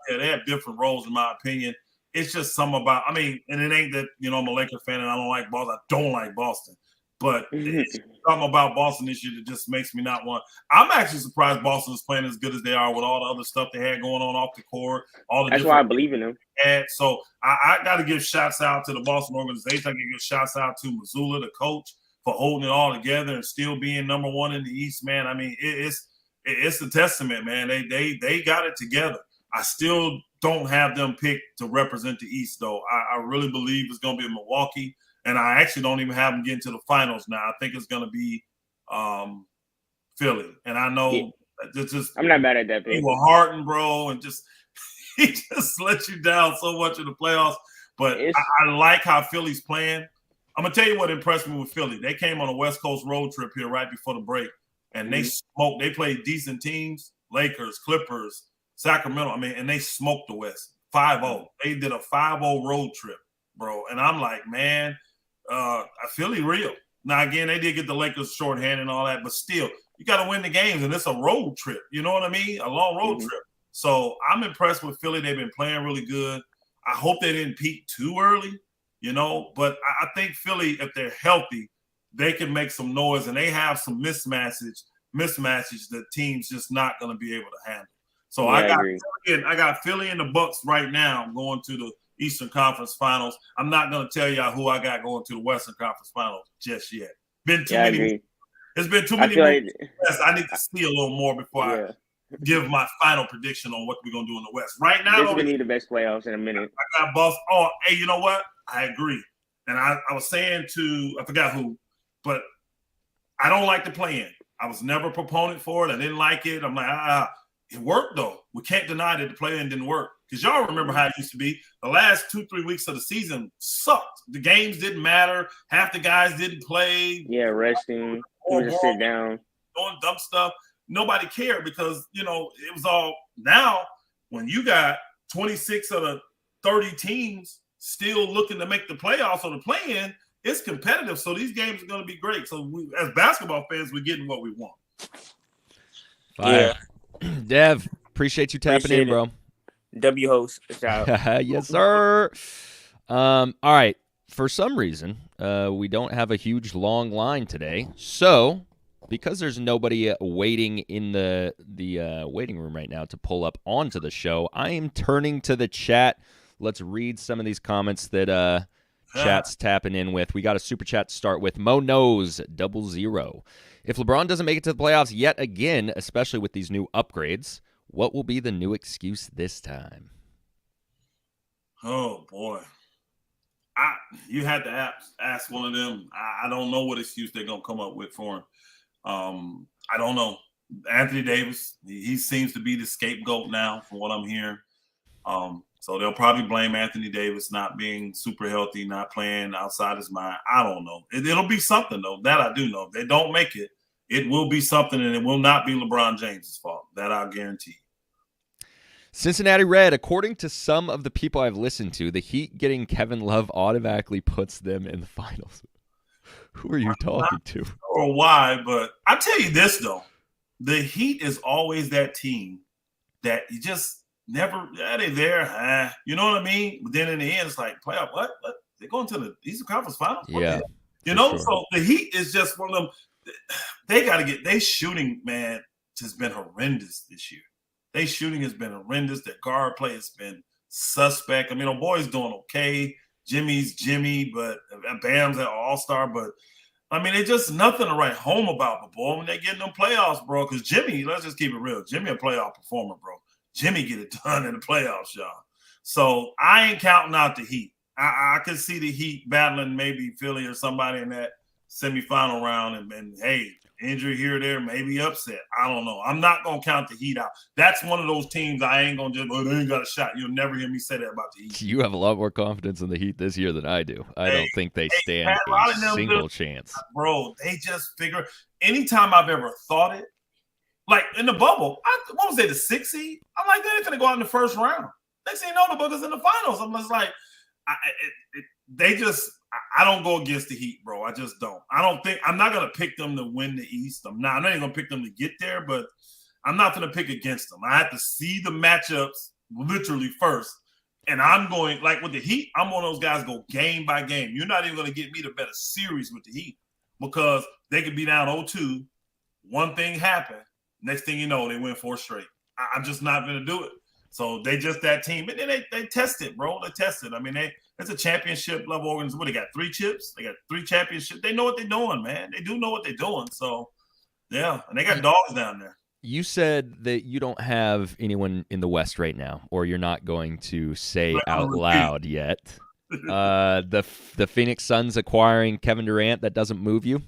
they have different roles in my opinion. It's just something about, I mean, and it ain't that, I'm a Lakers fan and I don't like Boston. I don't like Boston. But it's something about Boston this year that just makes me not want. I'm actually surprised Boston is playing as good as they are with all the other stuff they had going on off the court. That's why I believe in them. So I got to give shouts out to the Boston organization. I got to give shouts out to Mazzulla, the coach, for holding it all together and still being number one in the East, man. I mean, it's a testament, man. They got it together. I still don't have them picked to represent the East, though. I really believe it's going to be Milwaukee. And I actually don't even have them get into the finals now. I think it's going to be Philly. And I know I'm not mad at that pick. With Harden, bro, and he just let you down so much in the playoffs. But I like how Philly's playing. I'm going to tell you what impressed me with Philly. They came on a West Coast road trip here right before the break, and they smoked. They played decent teams, Lakers, Clippers, Sacramento. I mean, and they smoked the West 5-0. They did a 5-0 road trip, bro. And I'm like, man, I feel real. Now, again, they did get the Lakers shorthanded and all that, but still, you got to win the games, and it's a road trip. You know what I mean? A long road trip. So I'm impressed with Philly. They've been playing really good. I hope they didn't peak too early, but I think Philly, if they're healthy, they can make some noise, and they have some mismatches that teams just not going to be able to handle. So I got Philly and the Bucks right now going to the Eastern Conference Finals. I'm not going to tell y'all who I got going to the Western Conference Finals just yet. It's been too many. I need to see a little more before I give my final prediction on what we're going to do in the West. Right now, we need the best playoffs in a minute. I got Boston. Oh, hey, you know what? I agree. And I was saying I forgot who, but I don't like the play-in. I was never a proponent for it. I didn't like it. I'm like, it worked, though. We can't deny that the play-in didn't work. Because y'all remember how it used to be. The last 2-3 weeks of the season sucked. The games didn't matter. Half the guys didn't play. Yeah, resting. Just sit down. Doing dumb stuff. nobody cared because, it was all now when you got 26 of the 30 teams still looking to make the playoffs or the play-in, it's competitive. So these games are going to be great. So we, as basketball fans, we're getting what we want. Fire. Yeah. Dev, appreciate you tapping in, bro. W host. Yes, sir. All right. For some reason, we don't have a huge long line today. So, because there's nobody waiting in the waiting room right now to pull up onto the show, I am turning to the chat. Let's read some of these comments that chat's tapping in with. We got a super chat to start with. Mo Knows 00. If LeBron doesn't make it to the playoffs yet again, especially with these new upgrades, what will be the new excuse this time? Oh, boy. You had to ask one of them. I don't know what excuse they're going to come up with for him. I don't know. Anthony Davis, he seems to be the scapegoat now from what I'm hearing. So they'll probably blame Anthony Davis not being super healthy, not playing outside his mind. I don't know. It'll be something, though. That I do know. If they don't make it, it will be something, and it will not be LeBron James' fault. That I'll guarantee. Cincinnati Red, according to some of the people I've listened to, the Heat getting Kevin Love automatically puts them in the finals. Who are you talking to? Or why, but I tell you this, though. The Heat is always that team that you just never, they're there. You know what I mean? But then in the end, it's like, playoff, what? They're going to the Eastern Conference Finals? Yeah. Sure. So the Heat is just one of them. They got to get, they shooting, man, has been horrendous this year. They shooting has been horrendous. Their guard play has been suspect. I mean, our boy's doing okay. Jimmy's Jimmy, but Bam's an all-star. But, I mean, it's just nothing to write home about. But, boy, when they get in them playoffs, bro, because Jimmy, let's just keep it real. Jimmy a playoff performer, bro. Jimmy get it done in the playoffs, y'all. So I ain't counting out the Heat. I could see the Heat battling maybe Philly or somebody in that semifinal round. And hey, injury here or there, maybe upset. I don't know. I'm not going to count the Heat out. That's one of those teams I ain't going to just, they ain't got a shot. You'll never hear me say that about the Heat. You have a lot more confidence in the Heat this year than I do. I don't think they stand a single chance. Bro, they just figure, anytime I've ever thought it, like in the bubble, what was they, the 6th seed? I'm like, they're going to go out in the first round. Next thing you know, the Buckers in the finals. I'm just like, I don't go against the Heat, bro. I just don't. I'm not going to pick them to win the East. I'm not even going to pick them to get there, but I'm not going to pick against them. I have to see the matchups literally first. And I'm going, like with the Heat, I'm one of those guys go game by game. You're not even going to get me to bet a series with the Heat because they could be down 0-2. One thing happened. Next thing you know, they win 4 straight. I'm just not going to do it. So they just that team. And then they test it, bro. They test it. I mean, it's a championship level organization. What, they got 3 chips? They got 3 championships. They know what they're doing, man. They do know what they're doing. So, yeah. And they got dogs down there. You said that you don't have anyone in the West right now, or you're not going to say out loud yet. The Phoenix Suns acquiring Kevin Durant, that doesn't move you?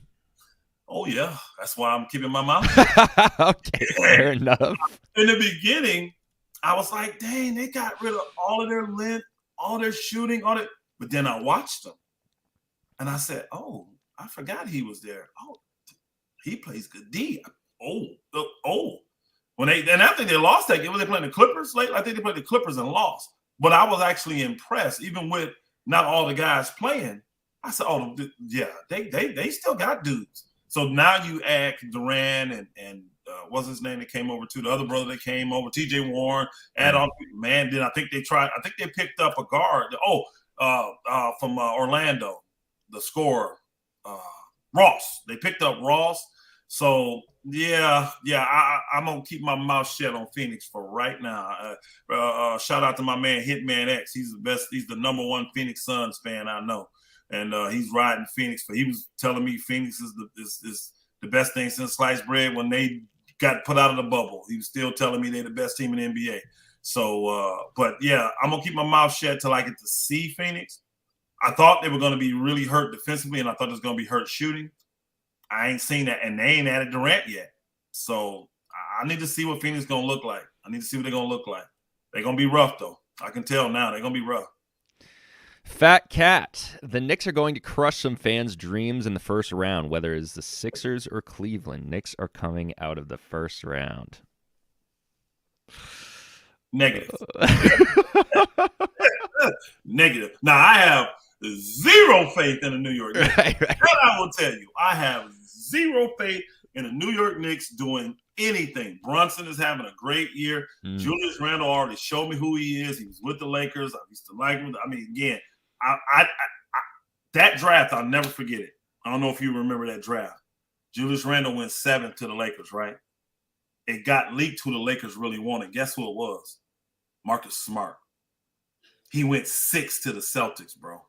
Oh, yeah. That's why I'm keeping my mouth. Okay, fair enough. In the beginning, I was like, dang, they got rid of all of their length, all their shooting, all that. But then I watched them. And I said, oh, I forgot he was there. Oh, he plays good D. And I think they lost that game. Were they playing the Clippers late? I think they played the Clippers and lost. But I was actually impressed, even with not all the guys playing. I said, oh, yeah, they still got dudes. So now you add Durant and what's his name that came over to the other brother that came over, TJ Warren, add on, man, then I think they picked up a guard. From Orlando, the scorer, Ross. They picked up Ross. So yeah, I'm gonna keep my mouth shut on Phoenix for right now. Shout out to my man Hitman X. He's the best. He's the #1 Phoenix Suns fan I know, and he's riding Phoenix. He was telling me Phoenix is the best thing since sliced bread when they got put out of the bubble. He was still telling me they're the best team in the NBA. So, but yeah, I'm gonna keep my mouth shut till I get to see Phoenix. I thought they were gonna be really hurt defensively, and I thought it was gonna be hurt shooting. I ain't seen that, and they ain't added Durant yet. So I need to see what Phoenix is gonna look like. I need to see what they're gonna look like. They're gonna be rough, though. I can tell now they're gonna be rough. Fat Cat. The Knicks are going to crush some fans' dreams in the first round, whether it's the Sixers or Cleveland. Knicks are coming out of the first round. Negative. Negative. Now, I have zero faith in the New York Knicks. Right. That I will tell you. I have zero faith in the New York Knicks doing anything. Brunson is having a great year. Julius Randle already showed me who he is. He was with the Lakers. I used to like him. I mean, again, I that draft, I'll never forget it. I don't know if you remember that draft. Julius Randle went 7th to the Lakers, right? It got leaked who the Lakers really wanted. Guess who it was? Marcus Smart. He went 6th to the Celtics, bro.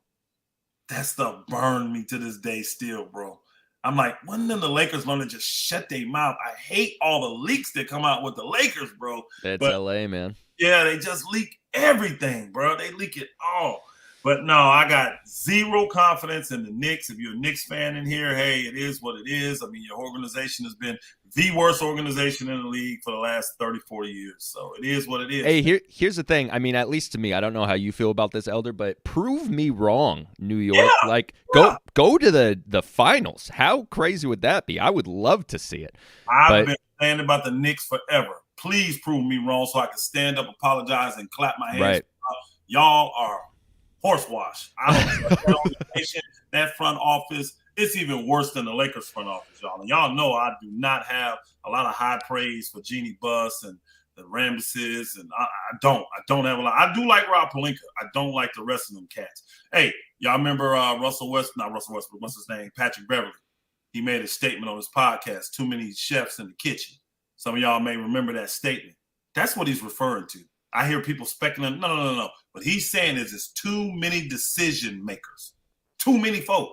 That stuff burned me to this day still, bro. I'm like, when did the Lakers learn to just shut their mouth? I hate all the leaks that come out with the Lakers, bro. That's LA, man. Yeah, they just leak everything, bro. They leak it all. But no, I got zero confidence in the Knicks. If you're a Knicks fan in here, hey, it is what it is. I mean, your organization has been the worst organization in the league for the last 30, 40 years. So it is what it is. Hey, here's the thing. I mean, at least to me, I don't know how you feel about this, Elder, but prove me wrong, New York. Go to the finals. How crazy would that be? I would love to see it. I've been saying about the Knicks forever. Please prove me wrong so I can stand up, apologize, and clap my hands. Right. Y'all are horse wash. I don't trust that organization, that front office. It's even worse than the Lakers front office, y'all. And y'all know I do not have a lot of high praise for Jeannie Buss and the Ramses, and I don't have a lot. I do like Rob Pelinka. I don't like the rest of them cats. Hey, y'all remember not Russell Westbrook, what's his name? Patrick Beverly. He made a statement on his podcast, too many chefs in the kitchen. Some of y'all may remember that statement. That's what he's referring to. I hear people speculating. No. What he's saying is it's too many decision makers, too many folk.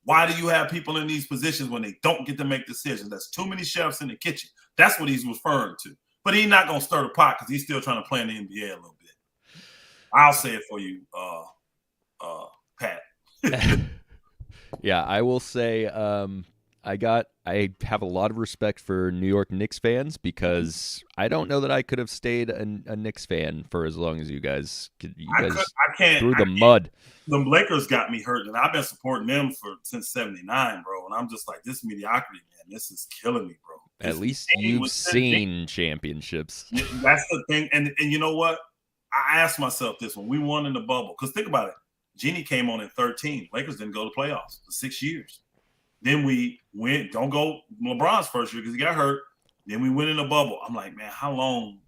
Why do you have people in these positions when they don't get to make decisions? That's too many chefs in the kitchen. That's what he's referring to. But he's not going to stir the pot because he's still trying to play in the NBA a little bit. I'll say it for you, Pat. Yeah, I will say I have a lot of respect for New York Knicks fans because I don't know that I could have stayed a Knicks fan for as long as you guys could. I can't through the mud. The Lakers got me hurt, and I've been supporting them since '79, bro. And I'm just like, this mediocrity, man. This is killing me, bro. At least you've seen championships. That's the thing, and you know what? I asked myself this when we won in the bubble, because think about it. Jeannie came on in 13. Lakers didn't go to playoffs for 6 years. Then we went, don't go LeBron's first year because he got hurt. Then we went in the bubble. I'm like, man, how long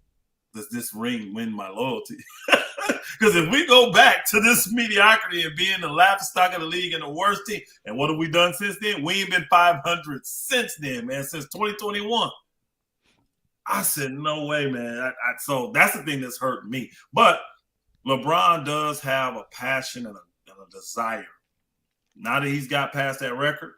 does this ring win my loyalty? Because if we go back to this mediocrity and being the laughingstock of the league and the worst team, and what have we done since then? We ain't been 500 since then, man, since 2021. I said, no way, man. So that's the thing that's hurting me. But LeBron does have a passion and a desire. Now that he's got past that record,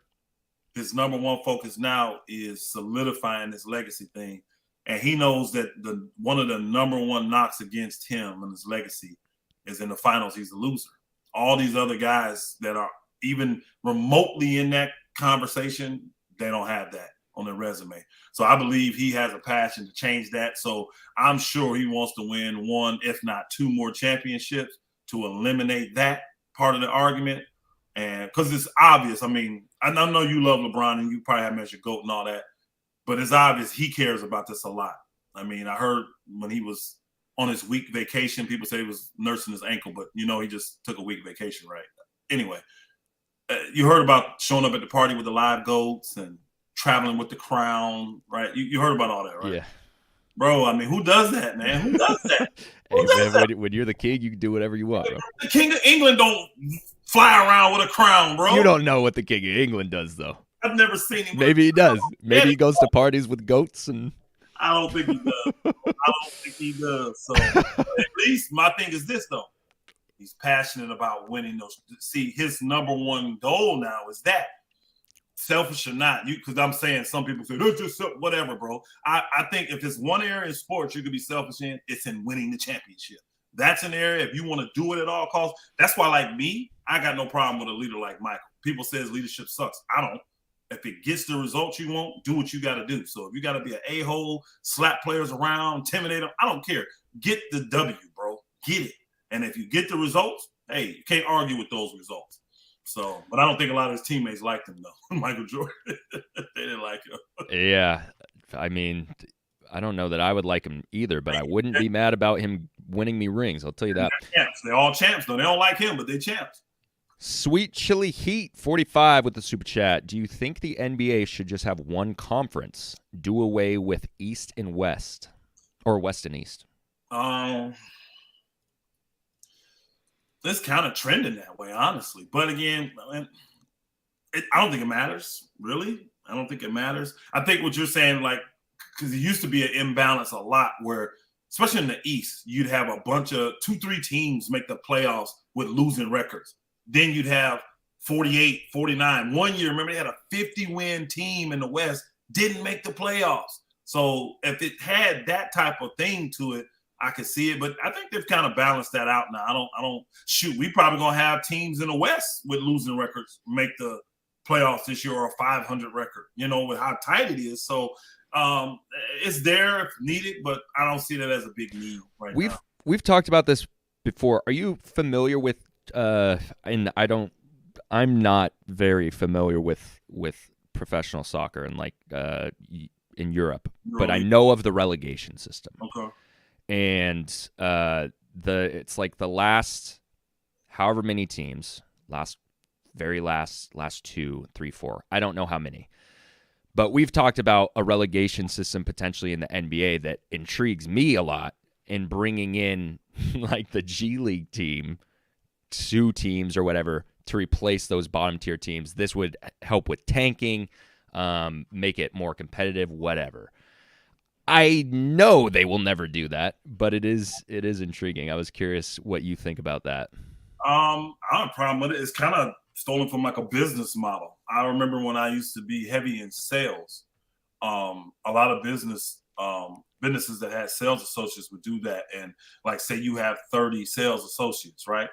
his number one focus now is solidifying this legacy thing. And he knows that one of the number one knocks against him and his legacy is in the finals, he's a loser. All these other guys that are even remotely in that conversation, they don't have that on their resume. So I believe he has a passion to change that. So I'm sure he wants to win one, if not two more championships to eliminate that part of the argument. And because it's obvious, I mean, I know you love LeBron and you probably have him as your GOAT and all that, but it's obvious he cares about this a lot. I mean, I heard when he was on his week vacation, people say he was nursing his ankle, but he just took a week vacation, right? Anyway, you heard about showing up at the party with the live goats and traveling with the crown, right? You heard about all that, right? Yeah. Bro, I mean, who does that, man? Who does that? When you're the king, you can do whatever you want, bro. The King of England don't fly around with a crown, bro. You don't know what the King of England does, though. I've never seen him. Maybe he does. Maybe he goes to parties with goats and. I don't think he does. So at least my thing is this, though. He's passionate about winning those. See, his number one goal now is that. Selfish or not, because I'm saying some people say, that's just whatever, bro. I think if it's one area in sports you could be selfish in, it's in winning the championship. That's an area, if you want to do it at all costs. That's why, like me, I got no problem with a leader like Michael. People say his leadership sucks. I don't. If it gets the results you want, do what you got to do. So if you got to be an a-hole, slap players around, intimidate them, I don't care. Get the W, bro. Get it. And if you get the results, hey, you can't argue with those results. So, but I don't think a lot of his teammates liked him though. Michael Jordan, they didn't like him. Yeah, I mean, I don't know that I would like him either, but I wouldn't be mad about him winning me rings. I'll tell you that. They're champs. They're all champs though. They don't like him, but they're champs. Sweet Chili Heat 45 with the super chat. Do you think the NBA should just have one conference? Do away with East and West, or West and East? It's kind of trending that way, honestly. But again, I don't think it matters, really. I don't think it matters. I think what you're saying, like, because it used to be an imbalance a lot where, especially in the East, you'd have a bunch of 2-3 teams make the playoffs with losing records. Then you'd have 48, 49. One year, remember, they had a 50-win team in the West, didn't make the playoffs. So if it had that type of thing to it, I could see it, but I think they've kind of balanced that out now. I don't shoot. We probably gonna have teams in the West with losing records make the playoffs this year, or a 500 record. You know, with how tight it is. So it's there if needed, but I don't see that as a big need right now. We've talked about this before. Are you familiar with? And I'm not very familiar with professional soccer and like in Europe, but I know of the relegation system. Okay. And it's like the last however many teams, last 2, 3, 4. I don't know how many. But we've talked about a relegation system potentially in the NBA that intrigues me a lot, in bringing in like the G League team, 2 teams or whatever, to replace those bottom tier teams. This would help with tanking, make it more competitive, whatever. I know they will never do that, but it is intriguing. I was curious what you think about that. I don't have a problem with it. It's kind of stolen from like a business model. I remember when I used to be heavy in sales, a lot of businesses that had sales associates would do that. And like, say you have 30 sales associates, right?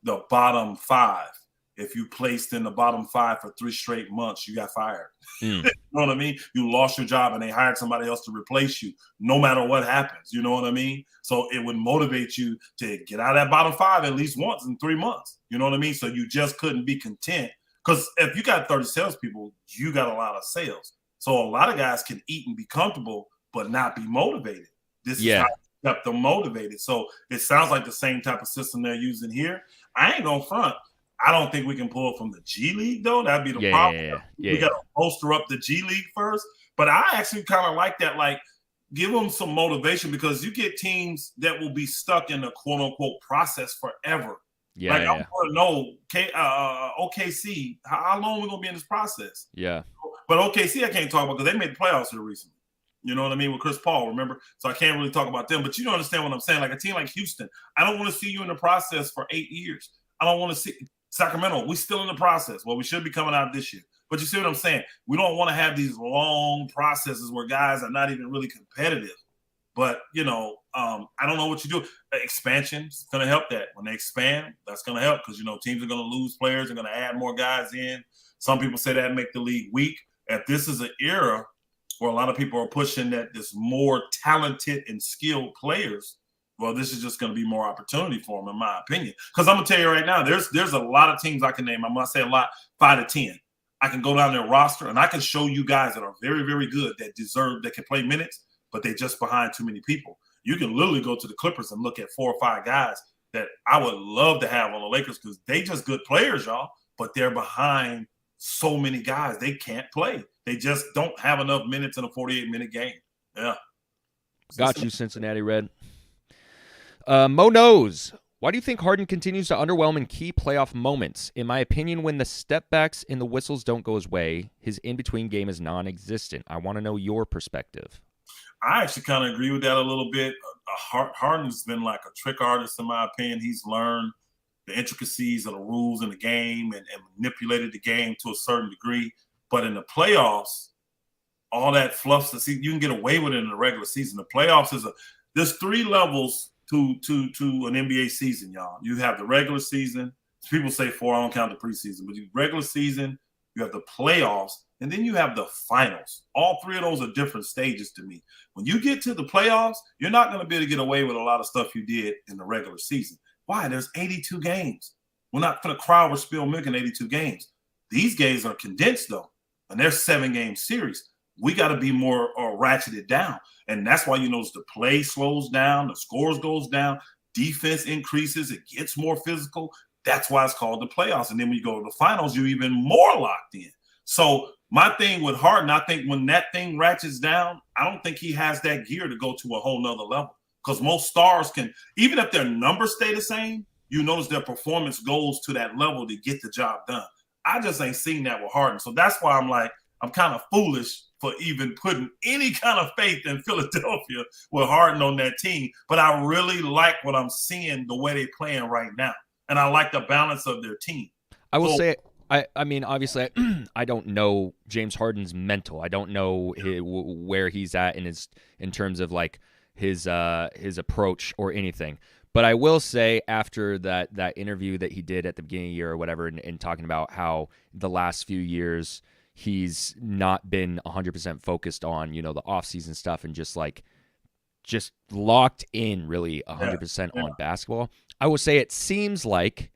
The bottom 5, if you placed in the bottom 5 for 3 straight months, you got fired. You know what I mean? You lost your job and they hired somebody else to replace you, no matter what happens. You know what I mean? So it would motivate you to get out of that bottom 5 at least once in 3 months. You know what I mean? So you just couldn't be content, because if you got 30 salespeople, you got a lot of sales. So a lot of guys can eat and be comfortable, but not be motivated. This is how you kept them motivated. So it sounds like the same type of system they're using here. I ain't gonna front. I don't think we can pull it from the G League, though. That'd be the problem. We got to bolster up the G League first. But I actually kind of like that. Like, give them some motivation, because you get teams that will be stuck in the quote-unquote process forever. I want to know, OKC, how long are we going to be in this process? Yeah. But OKC, I can't talk about, because they made the playoffs here recently. You know what I mean? With Chris Paul, remember? So I can't really talk about them. But you don't understand what I'm saying. Like a team like Houston, I don't want to see you in the process for 8 years. I don't want to see Sacramento. We're still in the process. Well, we should be coming out this year. But you see what I'm saying? We don't want to have these long processes where guys are not even really competitive. But, you know, I don't know what you do. Expansion is going to help that. When they expand, that's going to help, because, you know, teams are going to lose players. They're going to add more guys in. Some people say that make the league weak. If this is an era where a lot of people are pushing that there's more talented and skilled players, well, this is just going to be more opportunity for them, in my opinion. Because I'm going to tell you right now, there's a lot of teams I can name. I'm going to say a lot, 5 to 10. I can go down their roster, and I can show you guys that are very, very good, that can play minutes, but they're just behind too many people. You can literally go to the Clippers and look at 4 or 5 guys that I would love to have on the Lakers, because they just good players, y'all, but they're behind so many guys. They can't play. They just don't have enough minutes in a 48-minute game. Yeah. Got you, Cincinnati Red. Mo knows. Why do you think Harden continues to underwhelm in key playoff moments? In my opinion, when the step backs and the whistles don't go his way, his in-between game is non-existent. I want to know your perspective. I actually kind of agree with that a little bit. Harden's been like a trick artist, in my opinion. He's learned the intricacies of the rules in the game and manipulated the game to a certain degree. But in the playoffs, all that fluff, you can get away with it in the regular season. The playoffs there's 3 levels to an NBA season, y'all. You have the regular season. People say 4, I don't count the preseason, but you regular season, you have the playoffs, and then you have the finals. All 3 of those are different stages to me. When you get to the playoffs, you're not going to be able to get away with a lot of stuff you did in the regular season. Why? There's 82 games. We're not going to crowd or spill milk in 82 games. These games are condensed, though, and they're 7-game series. We got to be more ratcheted down. And that's why you notice the play slows down, the scores goes down, defense increases, it gets more physical. That's why it's called the playoffs. And then when you go to the finals, you're even more locked in. So my thing with Harden, I think when that thing ratchets down, I don't think he has that gear to go to a whole nother level. Because most stars can, even if their numbers stay the same, you notice their performance goes to that level to get the job done. I just ain't seen that with Harden. So that's why I'm like, I'm kind of foolish for even putting any kind of faith in Philadelphia with Harden on that team. But I really like what I'm seeing, the way they're playing right now. And I like the balance of their team. I will say, I mean, obviously, I don't know James Harden's mental. I don't know where he's at in terms of like his approach or anything. But I will say, after that interview that he did at the beginning of the year or whatever, and talking about how the last few years he's not been 100% focused on, the offseason stuff and just locked in really 100% on basketball. I will say it seems like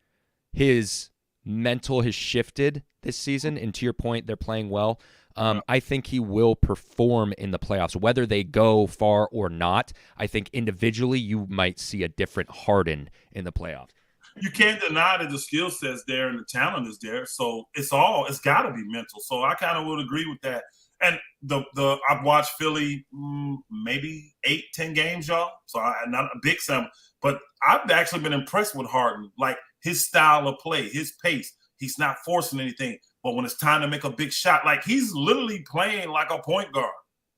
his mental has shifted this season. And to your point, they're playing well. I think he will perform in the playoffs, whether they go far or not. I think individually you might see a different Harden in the playoffs. You can't deny that the skill set's there and the talent is there. So it's got to be mental. So I kind of would agree with that. And I've watched Philly maybe 8-10 games, y'all. So I'm not a big sample, but I've actually been impressed with Harden, like his style of play, his pace. He's not forcing anything. But when it's time to make a big shot, like he's literally playing like a point guard.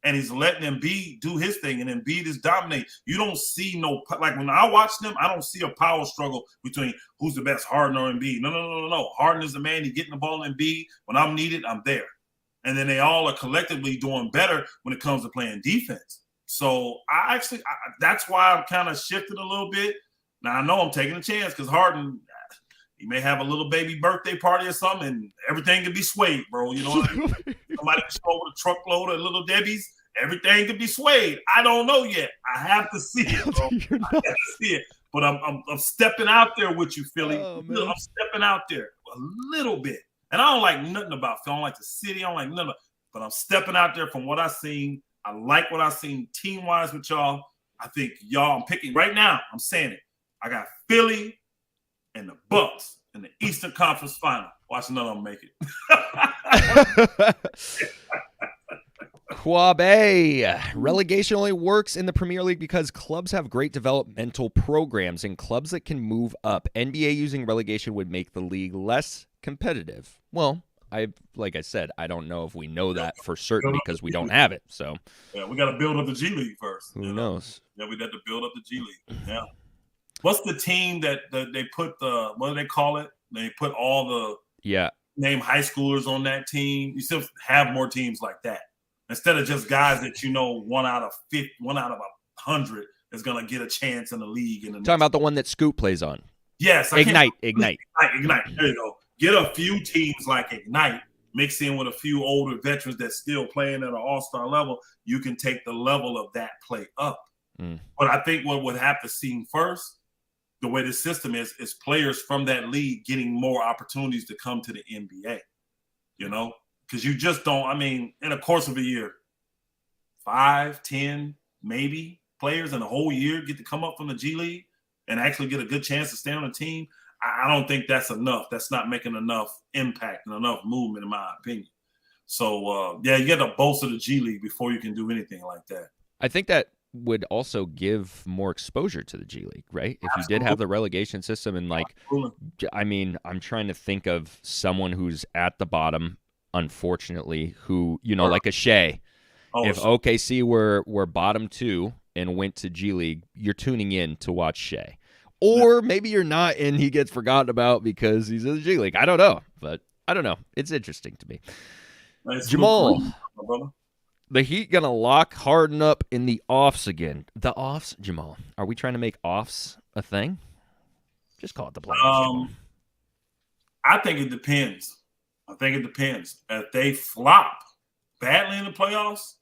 And he's letting Embiid do his thing, and Embiid is dominating. You don't see like when I watch them, I don't see a power struggle between who's the best, Harden or Embiid. No. Harden is the man. He's getting the ball in Embiid. When I'm needed, I'm there. And then they all are collectively doing better when it comes to playing defense. So that's why I've kind of shifted a little bit. Now I know I'm taking a chance because Harden, he may have a little baby birthday party or something, and everything could be swayed, bro. You know what I mean? Somebody can show with a truckload of Little Debbie's. Everything could be swayed. I don't know yet. I have to see it, bro. I have to see it. But I'm stepping out there with you, Philly. I'm stepping out there a little bit. And I don't like nothing about Philly. I don't like the city. I don't like nothing. But I'm stepping out there from what I've seen. I like what I've seen team-wise with y'all. I think y'all, I'm picking right now. I'm saying it. I got Philly and the Bucks in the Eastern Conference Final. Watch none of them make it. Quabe. Relegation only works in the Premier League because clubs have great developmental programs and clubs that can move up. NBA using relegation would make the league less competitive. Well, like I said, I don't know if we know that for certain because we don't have it. So yeah, we got to build up the G League first. Who knows? Yeah, we got to build up the G League. Yeah. What's the team that they put what do they call it? They put all the name high schoolers on that team. You still have more teams like that. Instead of just guys that one out of 100 is going to get a chance in the league. Talking about the one that Scoot plays on. Yes. Ignite. Ignite. There you go. Get a few teams like Ignite, mix in with a few older veterans that's still playing at an all-star level. You can take the level of that play up. But I think what would have to see first, the way the system is players from that league getting more opportunities to come to the NBA, because you just don't, in the course of a year, 5, 10, maybe players in a whole year get to come up from the G League and actually get a good chance to stay on the team. I don't think that's enough. That's not making enough impact and enough movement, in my opinion. So, you got to bolster the G League before you can do anything like that. I think that would also give more exposure to the G League, right? If you did have the relegation system and I'm trying to think of someone who's at the bottom, unfortunately, who, like a Shea. If OKC were bottom 2 and went to G League, you're tuning in to watch Shea. Or maybe you're not and he gets forgotten about because he's in the G League. I don't know, but I don't know. It's interesting to me. Nice. Jamal. The Heat going to lock Harden up in the offs again. The offs, Jamal. Are we trying to make offs a thing? Just call it the playoffs. I think it depends. If they flop badly in the playoffs,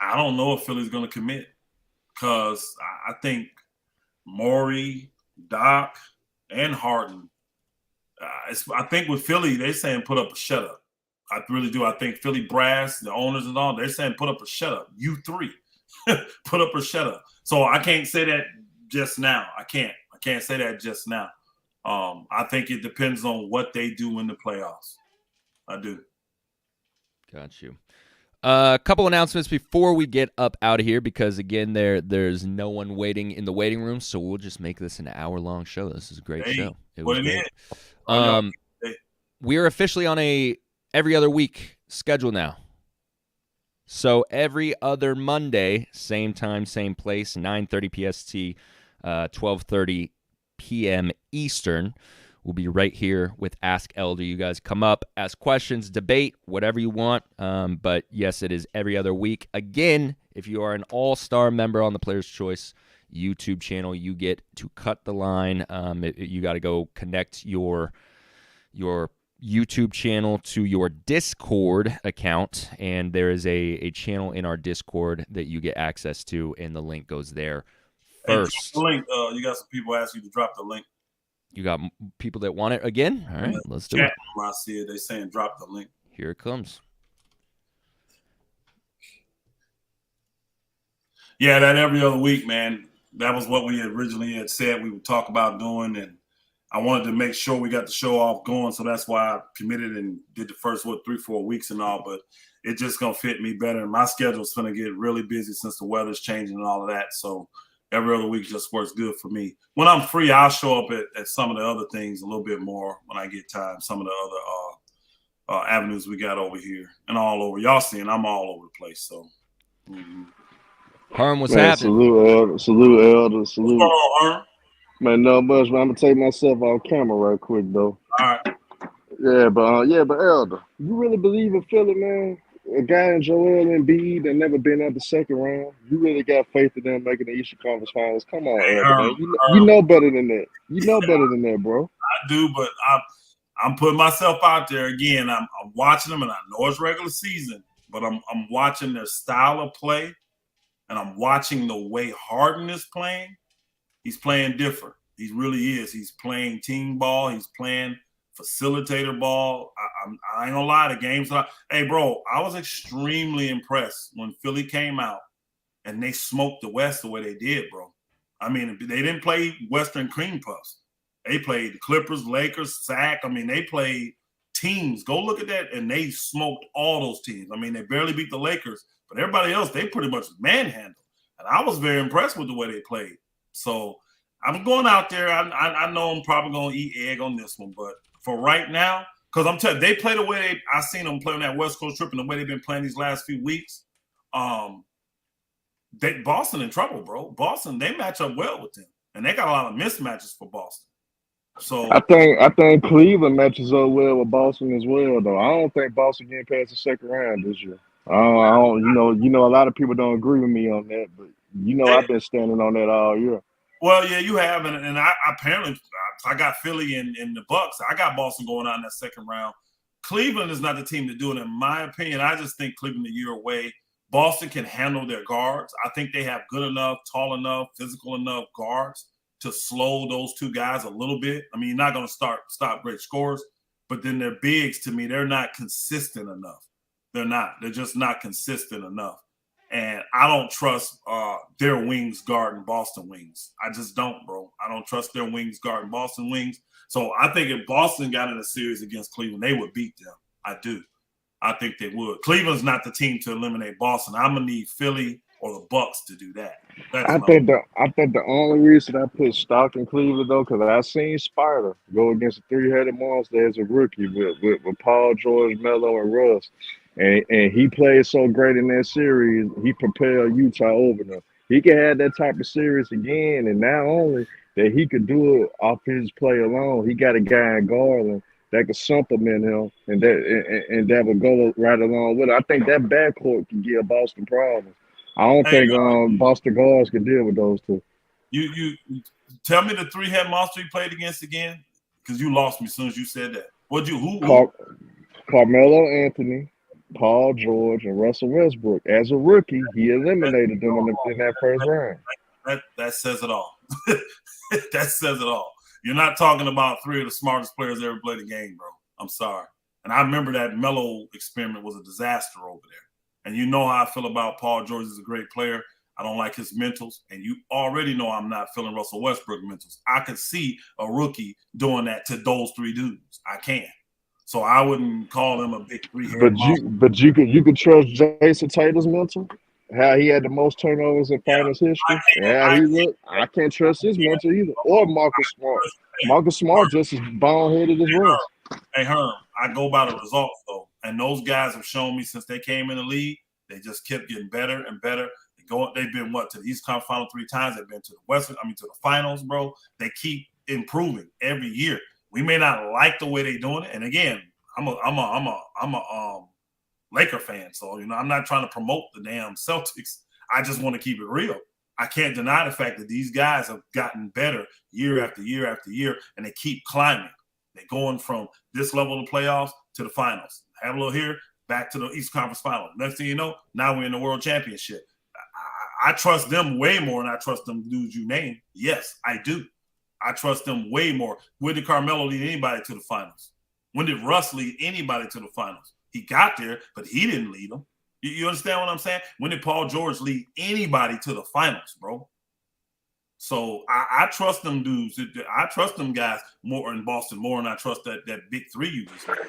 I don't know if Philly's going to commit because I think Morey, Doc, and Harden. I think with Philly, they're saying put up a shut up. I really do. I think Philly brass, the owners and all, they're saying put up a shut up. You three, put up a shut up. So I can't say that just now. I can't say that just now. I think it depends on what they do in the playoffs. I do. Got you. A couple announcements before we get up out of here, because again, there's no one waiting in the waiting room, so we'll just make this an hour-long show. This is a great show. It was great. We are officially on a every other week schedule now. So every other Monday, same time, same place, 9:30 PST, 12:30 p.m. Eastern. We'll be right here with Ask Elder. You guys come up, ask questions, debate, whatever you want. But yes, it is every other week. Again, if you are an all-star member on the Player's Choice YouTube channel, you get to cut the line. You got to go connect your YouTube channel to your Discord account, and there is a channel in our Discord that you get access to, and the link goes there first. Hey, the link. You got some people ask you to drop the link. You got people that want it again? All right, let's do it. I see it. They saying drop the link. Here it comes. Yeah, that every other week, man. That was what we originally had said we would talk about doing, and I wanted to make sure we got the show off going, so that's why I committed and did the first 3-4 weeks and all. But it's just gonna fit me better. My schedule's gonna get really busy since the weather's changing and all of that. So every other week just works good for me. When I'm free, I'll show up at some of the other things a little bit more when I get time. Some of the other avenues we got over here and all over. Y'all seeing I'm all over the place. So, Harm, what's happening? Salute, Elder. Salute, Elder. Salute. What's going on, Harm? Man, no much, man. I'm gonna take myself off camera right quick though. All right. Yeah, but Elder, you really believe in Philly, man? A guy in Joel Embiid that never been out the second round. You really got faith in them making the Eastern Conference Finals? Come on, Elder, man. You know better than that. You know better than that, bro. I do, but I'm putting myself out there again. I'm watching them, and I know it's regular season, but I'm watching their style of play, and I'm watching the way Harden is playing. He's playing different. He really is. He's playing team ball. He's playing facilitator ball. I ain't gonna lie, the games. Hey, bro, I was extremely impressed when Philly came out and they smoked the West the way they did, bro. I mean, they didn't play Western cream puffs. They played the Clippers, Lakers, SAC. I mean, they played teams. Go look at that, and they smoked all those teams. I mean, they barely beat the Lakers, but everybody else, they pretty much manhandled. And I was very impressed with the way they played. So I'm going out there. I know I'm probably going to eat egg on this one, but for right now, because I'm telling you, they play the way I seen them play on that West Coast trip and the way they've been playing these last few weeks. Boston in trouble, bro. Boston, they match up well with them, and they got a lot of mismatches for Boston. So I think Cleveland matches up well with Boston as well, though. I don't think Boston getting past the second round this year. I don't you know, a lot of people don't agree with me on that, but I've been standing on that all year. Well, yeah, you have, and I apparently I got Philly and the Bucks. I got Boston going out in that second round. Cleveland is not the team to do it, in my opinion. I just think Cleveland a year away. Boston can handle their guards. I think they have good enough, tall enough, physical enough guards to slow those two guys a little bit. I mean, you're not going to stop great scores, but then their bigs, to me, they're not consistent enough. They're not. They're just not consistent enough. And I don't trust their wings guarding Boston wings. I just don't, bro. I don't trust their wings guarding Boston wings. So I think if Boston got in a series against Cleveland, they would beat them. I do. I think they would. Cleveland's not the team to eliminate Boston. I'm gonna need Philly or the Bucks to do that. I think the only reason I put stock in Cleveland though, because I seen Spider go against a three-headed monster as a rookie with Paul George, Melo, and Russ, and he played so great in that series. He propelled Utah over them. He can have that type of series again, and not only that he could do it off his play alone, he got a guy in Garland that could supplement him, and that would go right along with it. I think that backcourt can give Boston problems. I don't think Boston guards can deal with those two. You tell me the three-head monster you played against again, because you lost me as soon as you said that. Who? Carmelo Anthony, Paul George, and Russell Westbrook. As a rookie, he eliminated them in that first round. That says it all. That says it all. You're not talking about three of the smartest players that ever played the game, bro. I'm sorry. And I remember that Melo experiment was a disaster over there. And you know how I feel about Paul George as a great player. I don't like his mentals. And you already know I'm not feeling Russell Westbrook mentals. I could see a rookie doing that to those three dudes. I can. So I wouldn't call them a big three. But you could trust Jason Tatum's mental. How he had the most turnovers in finals history. Yeah, he looked. I can't trust his mental either. Or Marcus Smart. Marcus Smart just as boneheaded as Russ. Hey, Herm, I go by the results though, and those guys have shown me since they came in the league, they just kept getting better and better. They've been to the East Conference Final 3 times. They've been to the finals, bro. They keep improving every year. We may not like the way they're doing it, and again, I'm a Laker fan, so I'm not trying to promote the damn Celtics. I just want to keep it real. I can't deny the fact that these guys have gotten better year after year after year, and they keep climbing. They're going from this level of playoffs to the finals. Have a little here, back to the East Conference Final. Next thing you know, now we're in the World Championship. I trust them way more than I trust them dudes you name. Yes, I do. I trust them way more. When did Carmelo lead anybody to the finals? When did Russ lead anybody to the finals? He got there, but he didn't lead them. You understand what I'm saying? When did Paul George lead anybody to the finals, bro? So I trust them dudes. I trust them guys more in Boston more than I trust that big three you just named.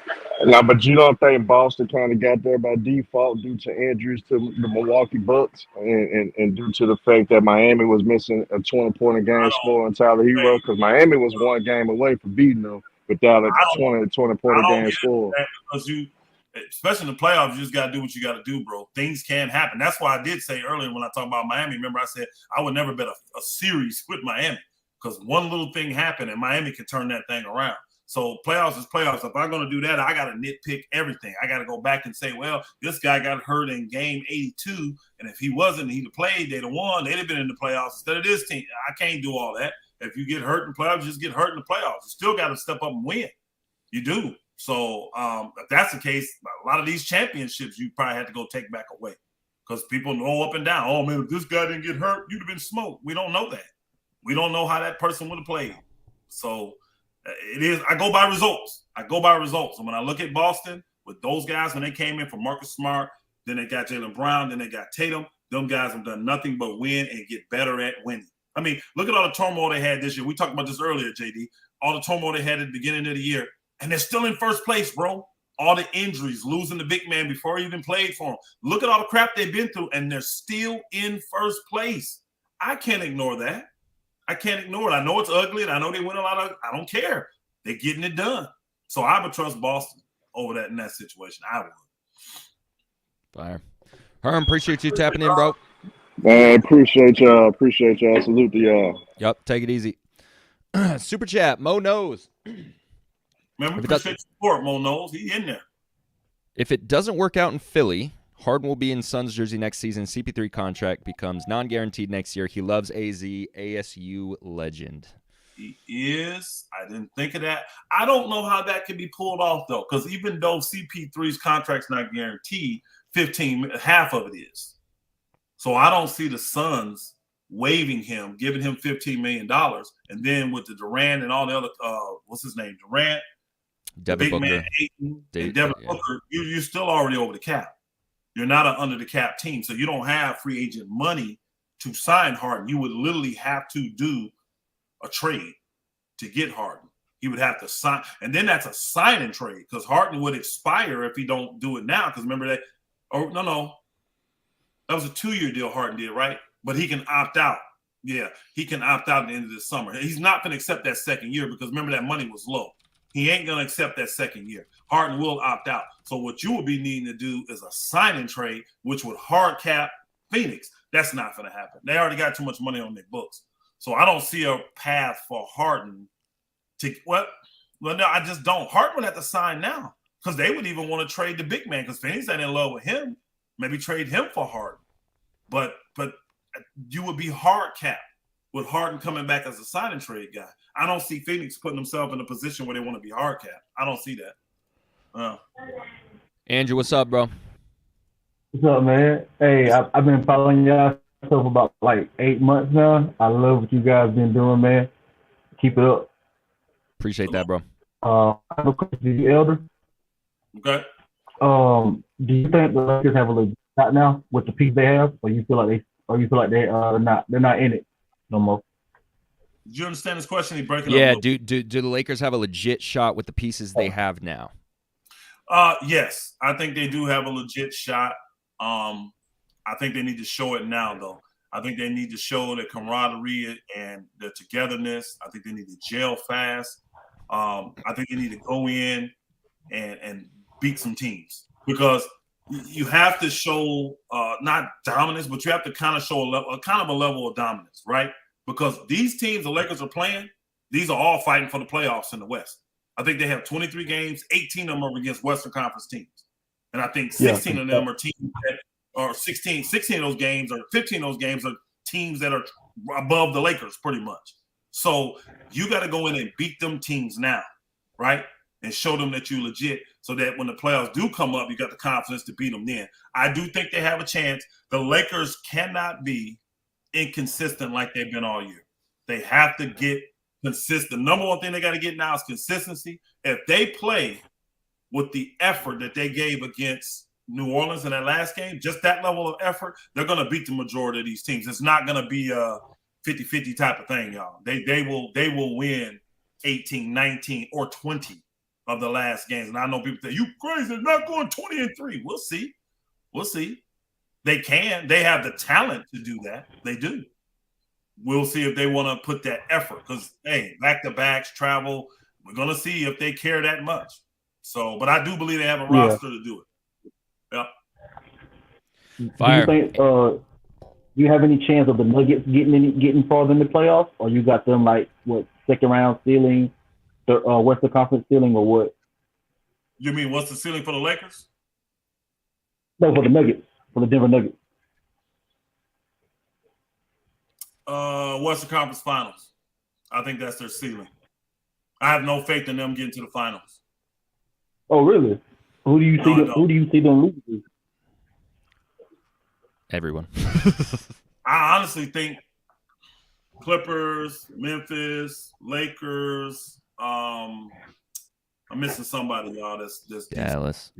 No, but you don't think Boston kind of got there by default due to injuries to the Milwaukee Bucks and due to the fact that Miami was missing a 20-point a game scorer on Tyler Hero, because Miami was one game away from beating them without a 20-point a game scorer. Because especially in the playoffs, you just got to do what you got to do, bro. Things can happen. That's why I did say earlier when I talked about Miami, remember I said I would never bet a series with Miami because one little thing happened and Miami can turn that thing around. So playoffs is playoffs. If I'm going to do that, I got to nitpick everything. I got to go back and say, well, this guy got hurt in game 82, and if he wasn't, he'd have played, they'd have won, they'd have been in the playoffs instead of this team. I can't do all that. If you get hurt in playoffs, just get hurt in the playoffs. You still got to step up and win. You do. So if that's the case, a lot of these championships you probably had to go take back away because people know up and down. Oh, man, if this guy didn't get hurt, you'd have been smoked. We don't know that. We don't know how that person would have played. So it is. I go by results. And when I look at Boston with those guys, when they came in for Marcus Smart, then they got Jaylen Brown, then they got Tatum. Them guys have done nothing but win and get better at winning. I mean, look at all the turmoil they had this year. We talked about this earlier, JD. All the turmoil they had at the beginning of the year. And they're still in first place, bro. All the injuries, losing the big man before he even played for him. Look at all the crap they've been through, and they're still in first place. I can't ignore that. I can't ignore it. I know it's ugly, and I know they win a lot of – I don't care. They're getting it done. So I would trust Boston over that in that situation. I would. Fire. Herm, appreciate you tapping in, bro. Man, appreciate y'all. Salute to y'all. Yep, take it easy. Super chat, Mo knows. Man, we appreciate support, Mo knows. He in there. If it doesn't work out in Philly, Harden will be in Suns jersey next season. CP3 contract becomes non-guaranteed next year. He loves AZ, ASU legend. He is. I didn't think of that. I don't know how that can be pulled off, though, because even though CP3's contract's not guaranteed, half of it is. So I don't see the Suns waiving him, giving him $15 million. And then with the Durant and all the other, what's his name? Durant, Devin big Booker. man Ayton, and Devin Booker, you're still already over the cap. You're not an under the cap team. So you don't have free agent money to sign Harden. You would literally have to do a trade to get Harden. He would have to sign. And then that's a sign and trade because Harden would expire if he don't do it now. Because remember that, that was a 2-year deal Harden did, right? But he can opt out. Yeah, he can opt out at the end of the summer. He's not going to accept that second year because remember that money was low. He ain't going to accept that second year. Harden will opt out. So what you will be needing to do is a sign and trade, which would hard cap Phoenix. That's not going to happen. They already got too much money on their books. So I don't see a path for Harden to well, no, I just don't. Harden would have to sign now because they would even want to trade the big man because Phoenix ain't in love with him. Maybe trade him for Harden. But you would be hard capped with Harden coming back as a sign and trade guy. I don't see Phoenix putting themselves in a position where they want to be hard capped. I don't see that. Andrew, what's up, bro? What's up, man? Hey, I've been following y'all for about like 8 months now. I love what you guys been doing, man. Keep it up. Appreciate that, bro. I have a question to you, Elder. Okay. Do you think the Lakers have a legit shot now with the piece they have, or you feel like they're not in it no more? Did you understand this question? He's breaking Yeah, up. do the Lakers have a legit shot with the pieces they have now? Yes, I think they do have a legit shot. I think they need to show it now, though. I think they need to show the camaraderie and the togetherness. I think they need to gel fast. I think they need to go in and beat some teams, because you have to show not dominance, but you have to kind of show a level of dominance, right? Because these teams the Lakers are playing, these are all fighting for the playoffs in the West. I think they have 23 games, 18 of them are against Western Conference teams. And I think 16 of them are teams that are 16 of those games or 15 of those games are teams that are above the Lakers pretty much. So you got to go in and beat them teams now, right? And show them that you're legit, so that when the playoffs do come up, you got the confidence to beat them then. I do think they have a chance. The Lakers cannot be inconsistent like they've been all year. They have to get consistent. The number one thing they got to get now is consistency. If they play with the effort that they gave against New Orleans in that last game, just that level of effort, they're going to beat the majority of these teams. It's not going to be a 50-50 type of thing, y'all. They will win 18, 19, or 20 of the last games. And I know people say, you crazy, they're not going 20-3. We'll see. They can. They have the talent to do that. They do. We'll see if they want to put that effort, because, hey, back-to-backs, travel, we're going to see if they care that much. So, but I do believe they have a roster to do it. Yep. Fire. Do you think you have any chance of the Nuggets getting farther in the playoffs, or you got them like second round ceiling, Western Conference ceiling, or what? You mean what's the ceiling for the Lakers? No, for the Nuggets, for the Denver Nuggets. Western Conference Finals. I think that's their ceiling. I have no faith in them getting to the finals. Oh, really? Who do you see them losing? Everyone. I honestly think Clippers, Memphis, Lakers. I'm missing somebody, y'all. That's Dallas.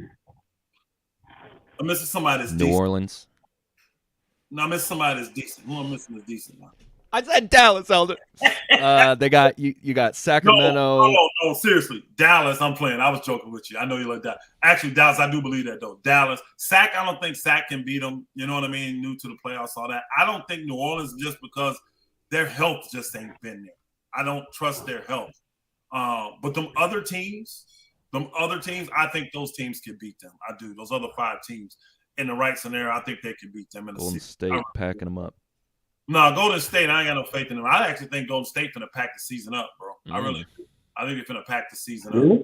I'm missing somebody that's New decent. Orleans. No, I'm missing somebody that's decent. Who I'm missing is decent now. I said Dallas, Elder. They got you got Sacramento. No, seriously. Dallas, I'm playing. I was joking with you. I know you like that. Actually, Dallas, I do believe that, though. Dallas. I don't think Sac can beat them. You know what I mean? New to the playoffs, all that. I don't think New Orleans, just because their health just ain't been there. I don't trust their health. But them other teams, I think those teams can beat them. I do. Those other 5 teams, in the right scenario, I think they can beat them in the Golden season. State packing them up. No, Golden State, I ain't got no faith in them. I actually think Golden State finna pack the season up, bro. I really do. I think they're finna pack the season up.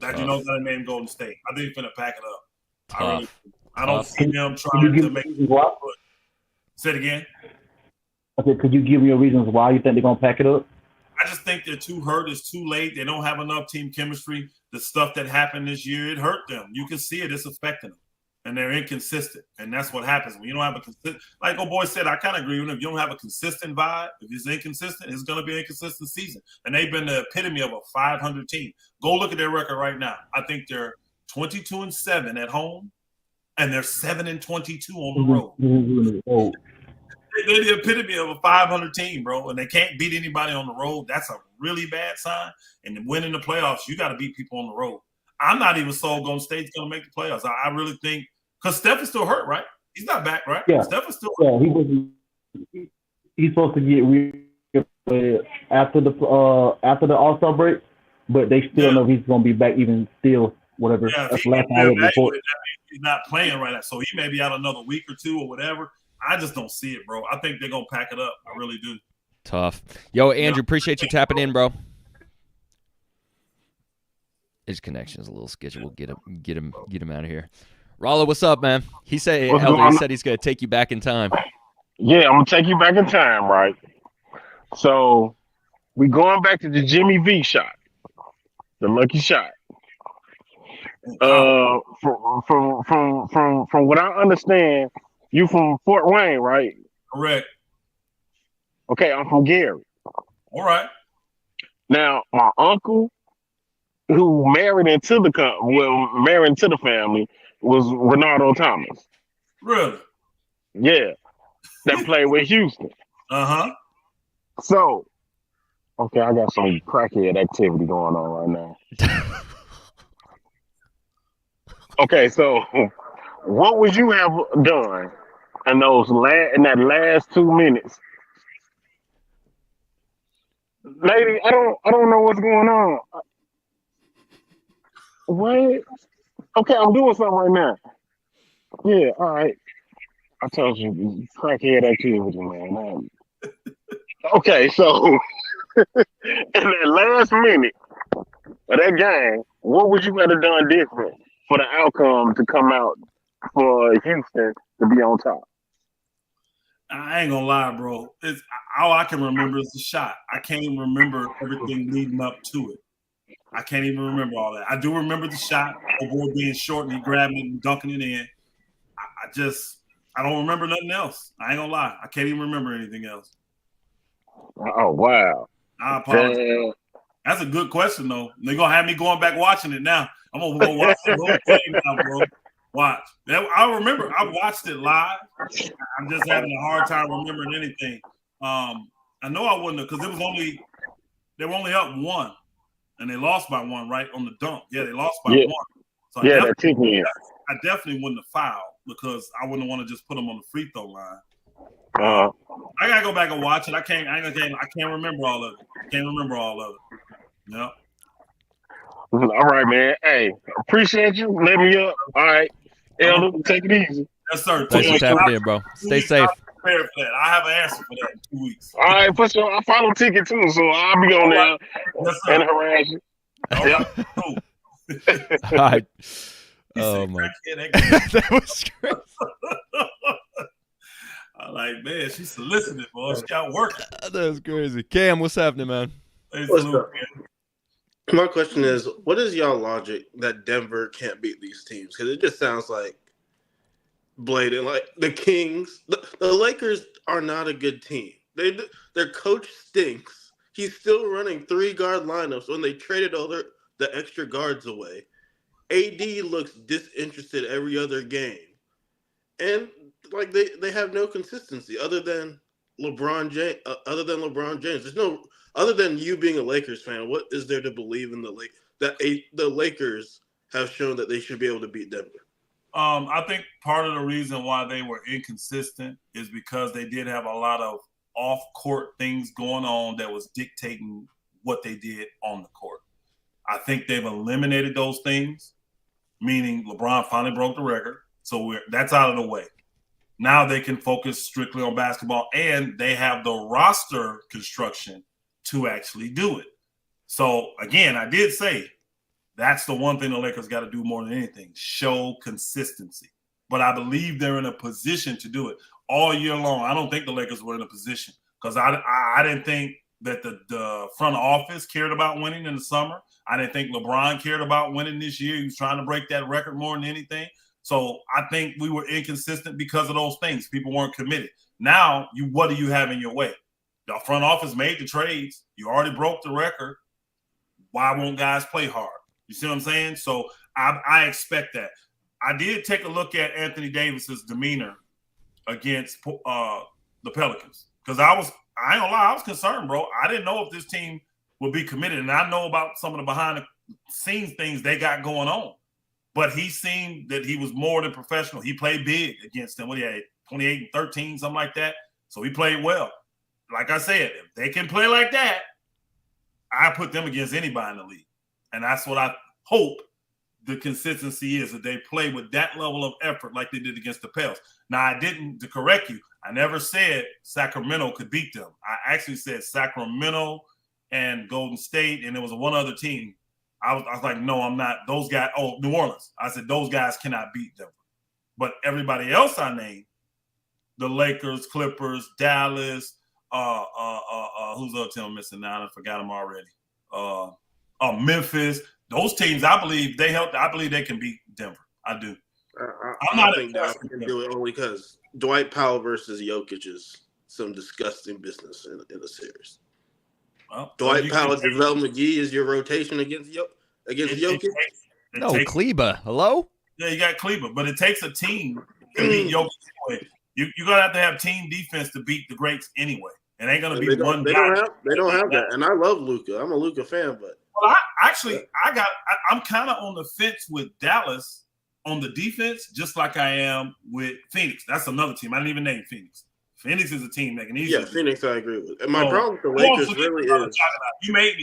That you know that name Golden State. I think they're finna pack it up. I don't see them trying to make it. Say it again. Okay, could you give me your reasons why you think they're gonna pack it up? I just think they're too hurt. It's too late. They don't have enough team chemistry. The stuff that happened this year, it hurt them. You can see it. It's affecting them. And they're inconsistent. And that's what happens when you don't have a consistent, like old boy said, I kind of agree with him. If you don't have a consistent vibe, if it's inconsistent, it's going to be an inconsistent season. And they've been the epitome of a 500 team. Go look at their record right now. I think they're 22-7 at home, and they're 7-22 on the road. They're the epitome of a 500 team, bro, and they can't beat anybody on the road. That's a really bad sign. And to win in the playoffs, you got to beat people on the road. I'm not even sold Golden State's going to make the playoffs. I really think – because Steph is still hurt, right? He's not back, right? Yeah. Steph is still hurt. Yeah, he's supposed to get after the All-Star break, but they still know he's going to be back even still, whatever. Yeah, that's the last time I report. He's not playing right now, so he may be out another week or 2 or whatever. I just don't see it, bro. I think they're going to pack it up. I really do. Tough. Yo, Andrew, appreciate you tapping in, bro. His connection is a little sketchy. We'll get him out of here. Rollo, what's up, man? He said he's going to take you back in time. Yeah, I'm gonna take you back in time, right? So we going back to the Jimmy V shot, the lucky shot. From what I understand, you from Fort Wayne, right? Correct. Okay, I'm from Gary. All right. Now, my uncle, who married into the married into the family, was Renardo Thomas. Really? Yeah, that played with Houston. Uh-huh. So, okay, I got some crackhead activity going on right now. Okay, so what would you have done in in that last 2 minutes? Lady, I don't know what's going on. What? Okay, I'm doing something right now. Yeah, all right. I told you, crackhead activity, man. Okay, so in that last minute of that game, what would you have done different for the outcome to come out for Houston to be on top? I ain't gonna lie, bro. It's all I can remember is the shot. I can't even remember everything leading up to it. I can't even remember all that. I do remember the shot, the boy being short and he grabbing it and dunking it in. I don't remember nothing else. I ain't gonna lie. I can't even remember anything else. Oh wow. I apologize. That's a good question though. They're gonna have me going back watching it now. I'm gonna go watch the whole thing now, bro. Watch. I remember I watched it live. I'm just having a hard time remembering anything. I know I wouldn't have because they were only up 1 and they lost by 1, right? On the dunk. Yeah, they lost by 1. So that took me in. I definitely wouldn't have fouled because I wouldn't want to just put them on the free throw line. I gotta go back and watch it. I can't remember all of it. Can't remember all of it. No. All right, man. Hey, appreciate you. Let me up. All right. Elder, take it easy. Yes, sir. Thanks for tapping in, bro. Stay safe. Prepare for that. I have an answer for that in 2 weeks. All right, for sure. I follow Ticket too, so I'll be on there and harass you. Yep. Cool. All right. Oh my! That was great. I'm like, man, she's solicited, boy. She got work. That was crazy. Cam, what's happening, man? What's up? My question is, what is y'all logic that Denver can't beat these teams? Because it just sounds like blatant. Like the Kings, the Lakers are not a good team. Their coach stinks. He's still running 3-guard lineups when they traded all the extra guards away. AD looks disinterested every other game, and like they have no consistency other than LeBron James. There's no. Other than you being a Lakers fan, what is there to believe in the Lakers have shown that they should be able to beat Denver? I think part of the reason why they were inconsistent is because they did have a lot of off-court things going on that was dictating what they did on the court. I think they've eliminated those things, meaning LeBron finally broke the record, so that's out of the way. Now they can focus strictly on basketball, and they have the roster construction to actually do it. So, again, I did say that's the one thing the Lakers got to do more than anything, show consistency. But I believe they're in a position to do it all year long. I don't think the Lakers were in a position because I didn't think that the front office cared about winning in the summer. I didn't think LeBron cared about winning this year. He was trying to break that record more than anything. So I think we were inconsistent because of those things. People weren't committed. Now, what do you have in your way? The front office made the trades. You already broke the record. Why won't guys play hard? You see what I'm saying? So I expect that. I did take a look at Anthony Davis's demeanor against the Pelicans because I ain't gonna lie, I was concerned, bro. I didn't know if this team would be committed, and I know about some of the behind the scenes things they got going on. But he seemed that he was more than professional. He played big against them. What he had 28 and 13, something like that. So he played well. Like I said, if they can play like that, I put them against anybody in the league. And that's what I hope the consistency is, that they play with that level of effort like they did against the Pels. Now, to correct you, I never said Sacramento could beat them. I actually said Sacramento and Golden State, and there was one other team. I was like, no, I'm not. Those guys, New Orleans. I said, those guys cannot beat them. But everybody else I named, the Lakers, Clippers, Dallas, who's the other team I'm missing now? I forgot them already. Memphis. Those teams, I believe they helped. I believe they can beat Denver. I do. I think Dallas can do it only because Dwight Powell versus Jokic is some disgusting business in the series. Well, Dwight Powell, JaVale McGee is your rotation against Jokic. No, Kleba. Hello? Yeah, you got Kleba, but it takes a team to beat Jokic anyway. You're gonna have team defense to beat the greats anyway. It ain't gonna be one guy. They don't have that, and I love Luka. I'm a Luka fan, but I'm kind of on the fence with Dallas on the defense, just like I am with Phoenix. That's another team. I didn't even name Phoenix. Phoenix is a team that can easily. Yeah, Phoenix, I agree with. And my problem with the Lakers really is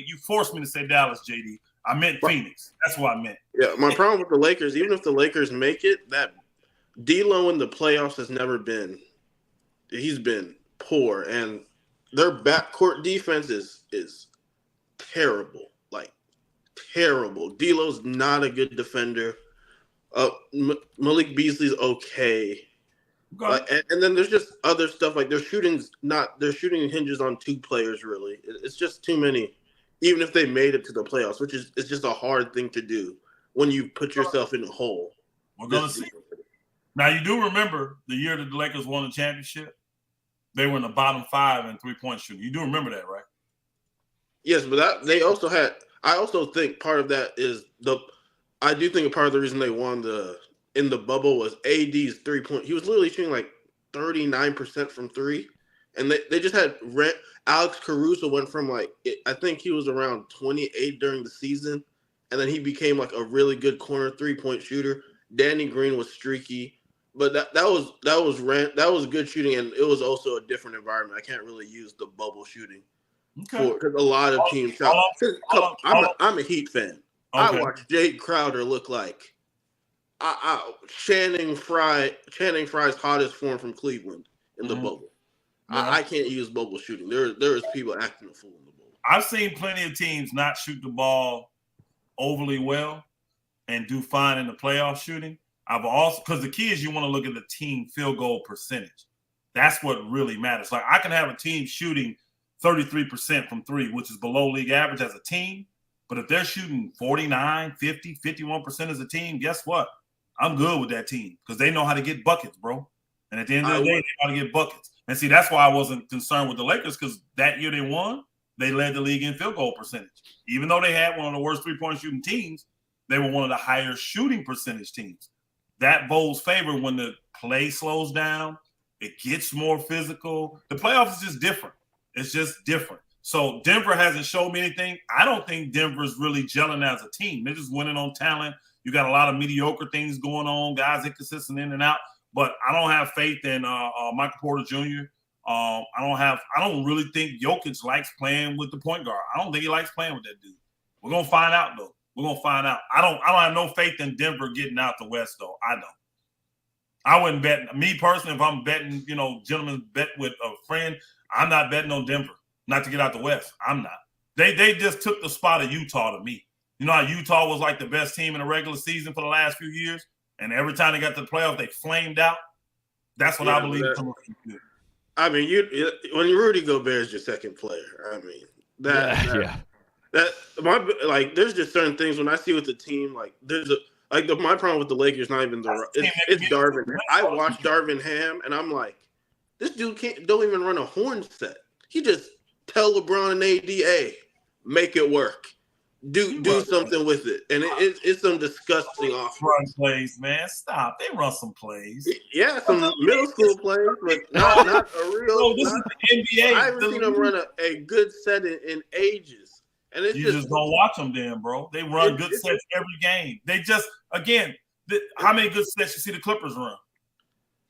you forced me to say Dallas, JD. I meant Phoenix. That's what I meant. Yeah, my problem with the Lakers, even if the Lakers make it, that D'Lo in the playoffs has never been. He's been poor, and their backcourt defense is terrible, like terrible. D'Lo's not a good defender. Malik Beasley's okay. And then there's just other stuff like their shooting hinges on two players really. It's just too many. Even if they made it to the playoffs, which is it's just a hard thing to do when you put yourself in a hole. We're gonna see. Now you do remember the year that the Lakers won the championship? They were in the bottom 5 in 3-point shooting. You do remember that, right? Yes, but they also had. I also think part of that is I do think a part of the reason they won in the bubble was AD's 3-point. He was literally shooting like 39% from 3. And they just had Alex Caruso went from I think he was around 28 during the season. And then he became like a really good corner 3-point shooter. Danny Green was streaky. But that was good shooting. And it was also a different environment. I can't really use the bubble shooting. Okay. Because a lot of teams shot. I'm a Heat fan. Okay. I watched Jake Crowder look like Channing Frye's hottest form from Cleveland in the bubble. Yeah. I can't use bubble shooting. There is people acting a fool in the bubble. I've seen plenty of teams not shoot the ball overly well and do fine in the playoff shooting. I've also, because the key is you want to look at the team field goal percentage. That's what really matters. Like I can have a team shooting 33% from 3, which is below league average as a team. But if they're shooting 49, 50, 51% as a team, guess what? I'm good with that team because they know how to get buckets, bro. And at the end of the day, they know how to get buckets. And see, that's why I wasn't concerned with the Lakers because that year they won, they led the league in field goal percentage. Even though they had one of the worst 3-point shooting teams, they were one of the higher shooting percentage teams. That bodes favor when the play slows down. It gets more physical. The playoffs is just different. It's just different. So Denver hasn't showed me anything. I don't think Denver's really gelling as a team. They're just winning on talent. You got a lot of mediocre things going on, guys inconsistent in and out. But I don't have faith in Michael Porter Jr. I don't really think Jokic likes playing with the point guard. I don't think he likes playing with that dude. We're gonna find out though. We're gonna find out. I don't have no faith in Denver getting out the West though. I don't. I wouldn't bet. Me personally, if I'm betting, gentlemen bet with a friend, I'm not betting on Denver not to get out the West. I'm not. They just took the spot of Utah to me. You know how Utah was like the best team in the regular season for the last few years? And every time they got to the playoffs, they flamed out. That's what I believe. I mean, when Rudy Gobert is your second player, I mean, there's just certain things when I see with the team, like my problem with the Lakers, not even it's Darvin. I watch Darvin Ham, and I'm like, this dude don't even run a horn set. He just tell LeBron and AD, make it work. Do something with it, and it's some disgusting offense. Run plays, man. Stop. They run some plays. Yeah, some middle school plays, but not a real. No, this is the NBA. I haven't seen them run a good set in ages, and it's you just don't watch them, then, bro. They run good sets every game. They just how many good sets you see the Clippers run?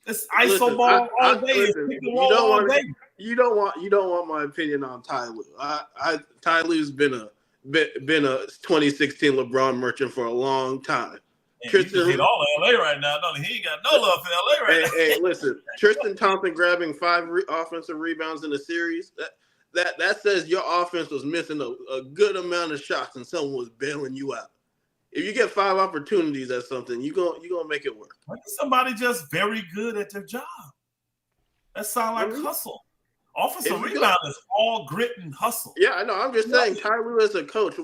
It's ISO ball all day. You don't want my opinion on Ty Lue. Ty Lue's been a 2016 LeBron merchant for a long time. Tristan hit all of LA right now. No, he ain't got no love for LA right now. Hey, listen, Tristan Thompson grabbing 5 offensive rebounds in a series. That says your offense was missing a good amount of shots and someone was bailing you out. If you get 5 opportunities at something, you gonna make it work. Somebody just very good at their job. That sounds like hustle. Offensive rebound is all grit and hustle. Yeah, I know. I'm just saying, Ty Lue as a coach,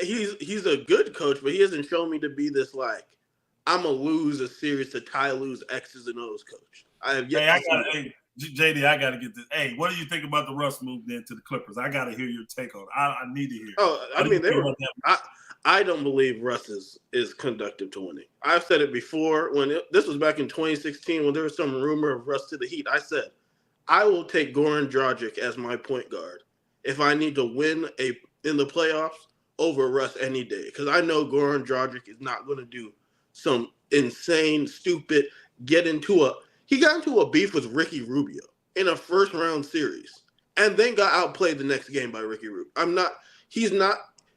he's a good coach, but he hasn't shown me to be this like I'm gonna lose a series to Ty Lue's X's and O's coach. I have yet. JD, I got to get this. Hey, what do you think about the Russ move then to the Clippers? I got to hear your take on it. I need to hear. Oh, I mean, I don't believe Russ is conducive to winning. I've said it before. This was back in 2016 when there was some rumor of Russ to the Heat. I said, I will take Goran Dragic as my point guard if I need to win in the playoffs over Russ any day, because I know Goran Dragic is not going to do some insane, stupid he got into a beef with Ricky Rubio in a first round series and then got outplayed the next game by Ricky Rubio.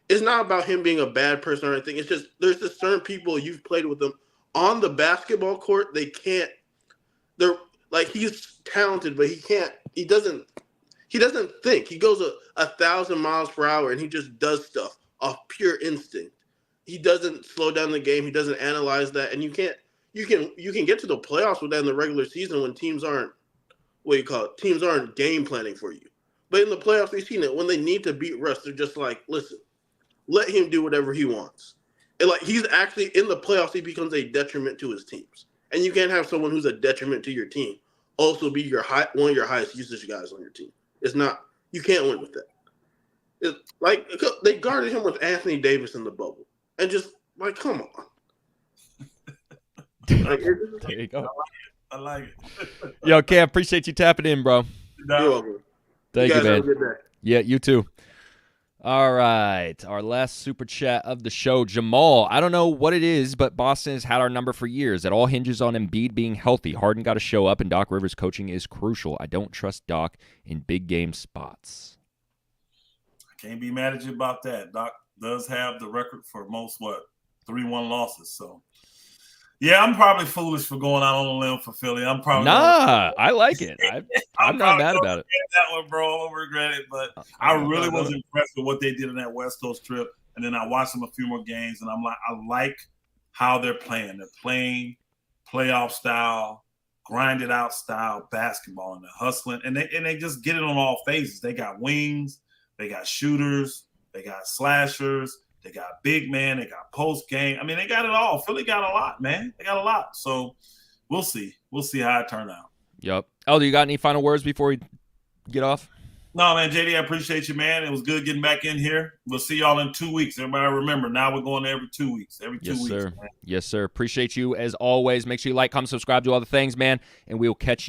It's not about him being a bad person or anything. It's just there's just certain people you've played with them on the basketball court. They're like, he's talented, but he doesn't think. He goes 1,000 miles per hour and he just does stuff off pure instinct. He doesn't slow down the game. He doesn't analyze that. And you can get to the playoffs with that in the regular season when teams aren't game planning for you. But in the playoffs, we've seen it. When they need to beat Russ, they're just like, listen, let him do whatever he wants. And like, he's actually in the playoffs, he becomes a detriment to his teams. And you can't have someone who's a detriment to your team also be one of your highest usage guys on your team. It's not. You can't win with that. It's like they guarded him with Anthony Davis in the bubble, and just like, come on. There you go. I like it. Yo, Cam, appreciate you tapping in, bro. You're welcome. Thank you, man. Have a good day. Yeah, you too. All right, our last super chat of the show, Jamal. I don't know what it is, but Boston has had our number for years. It all hinges on Embiid being healthy. Harden got to show up, and Doc Rivers' coaching is crucial. I don't trust Doc in big game spots. I can't be mad at you about that. Doc does have the record for most 3-1 losses. So, yeah, I'm probably foolish for going out on a limb for Philly. I'm probably I like it. I'm not mad about it. That one, bro, I'll regret it. But I really was impressed with what they did in that West Coast trip. And then I watched them a few more games, and I'm like, I like how they're playing. They're playing playoff style, grinded out style basketball, and they're hustling, and they just get it on all phases. They got wings, they got shooters, they got slashers. They got big man. They got post game. I mean, they got it all. Philly got a lot, man. They got a lot. So we'll see. We'll see how it turns out. Yep. Elder, you got any final words before we get off? No, man, JD, I appreciate you, man. It was good getting back in here. We'll see y'all in 2 weeks. Everybody remember, now we're going every 2 weeks. Every 2 weeks. Sir. Man. Yes, sir. Appreciate you as always. Make sure you like, comment, subscribe, do all the things, man. And we'll catch you.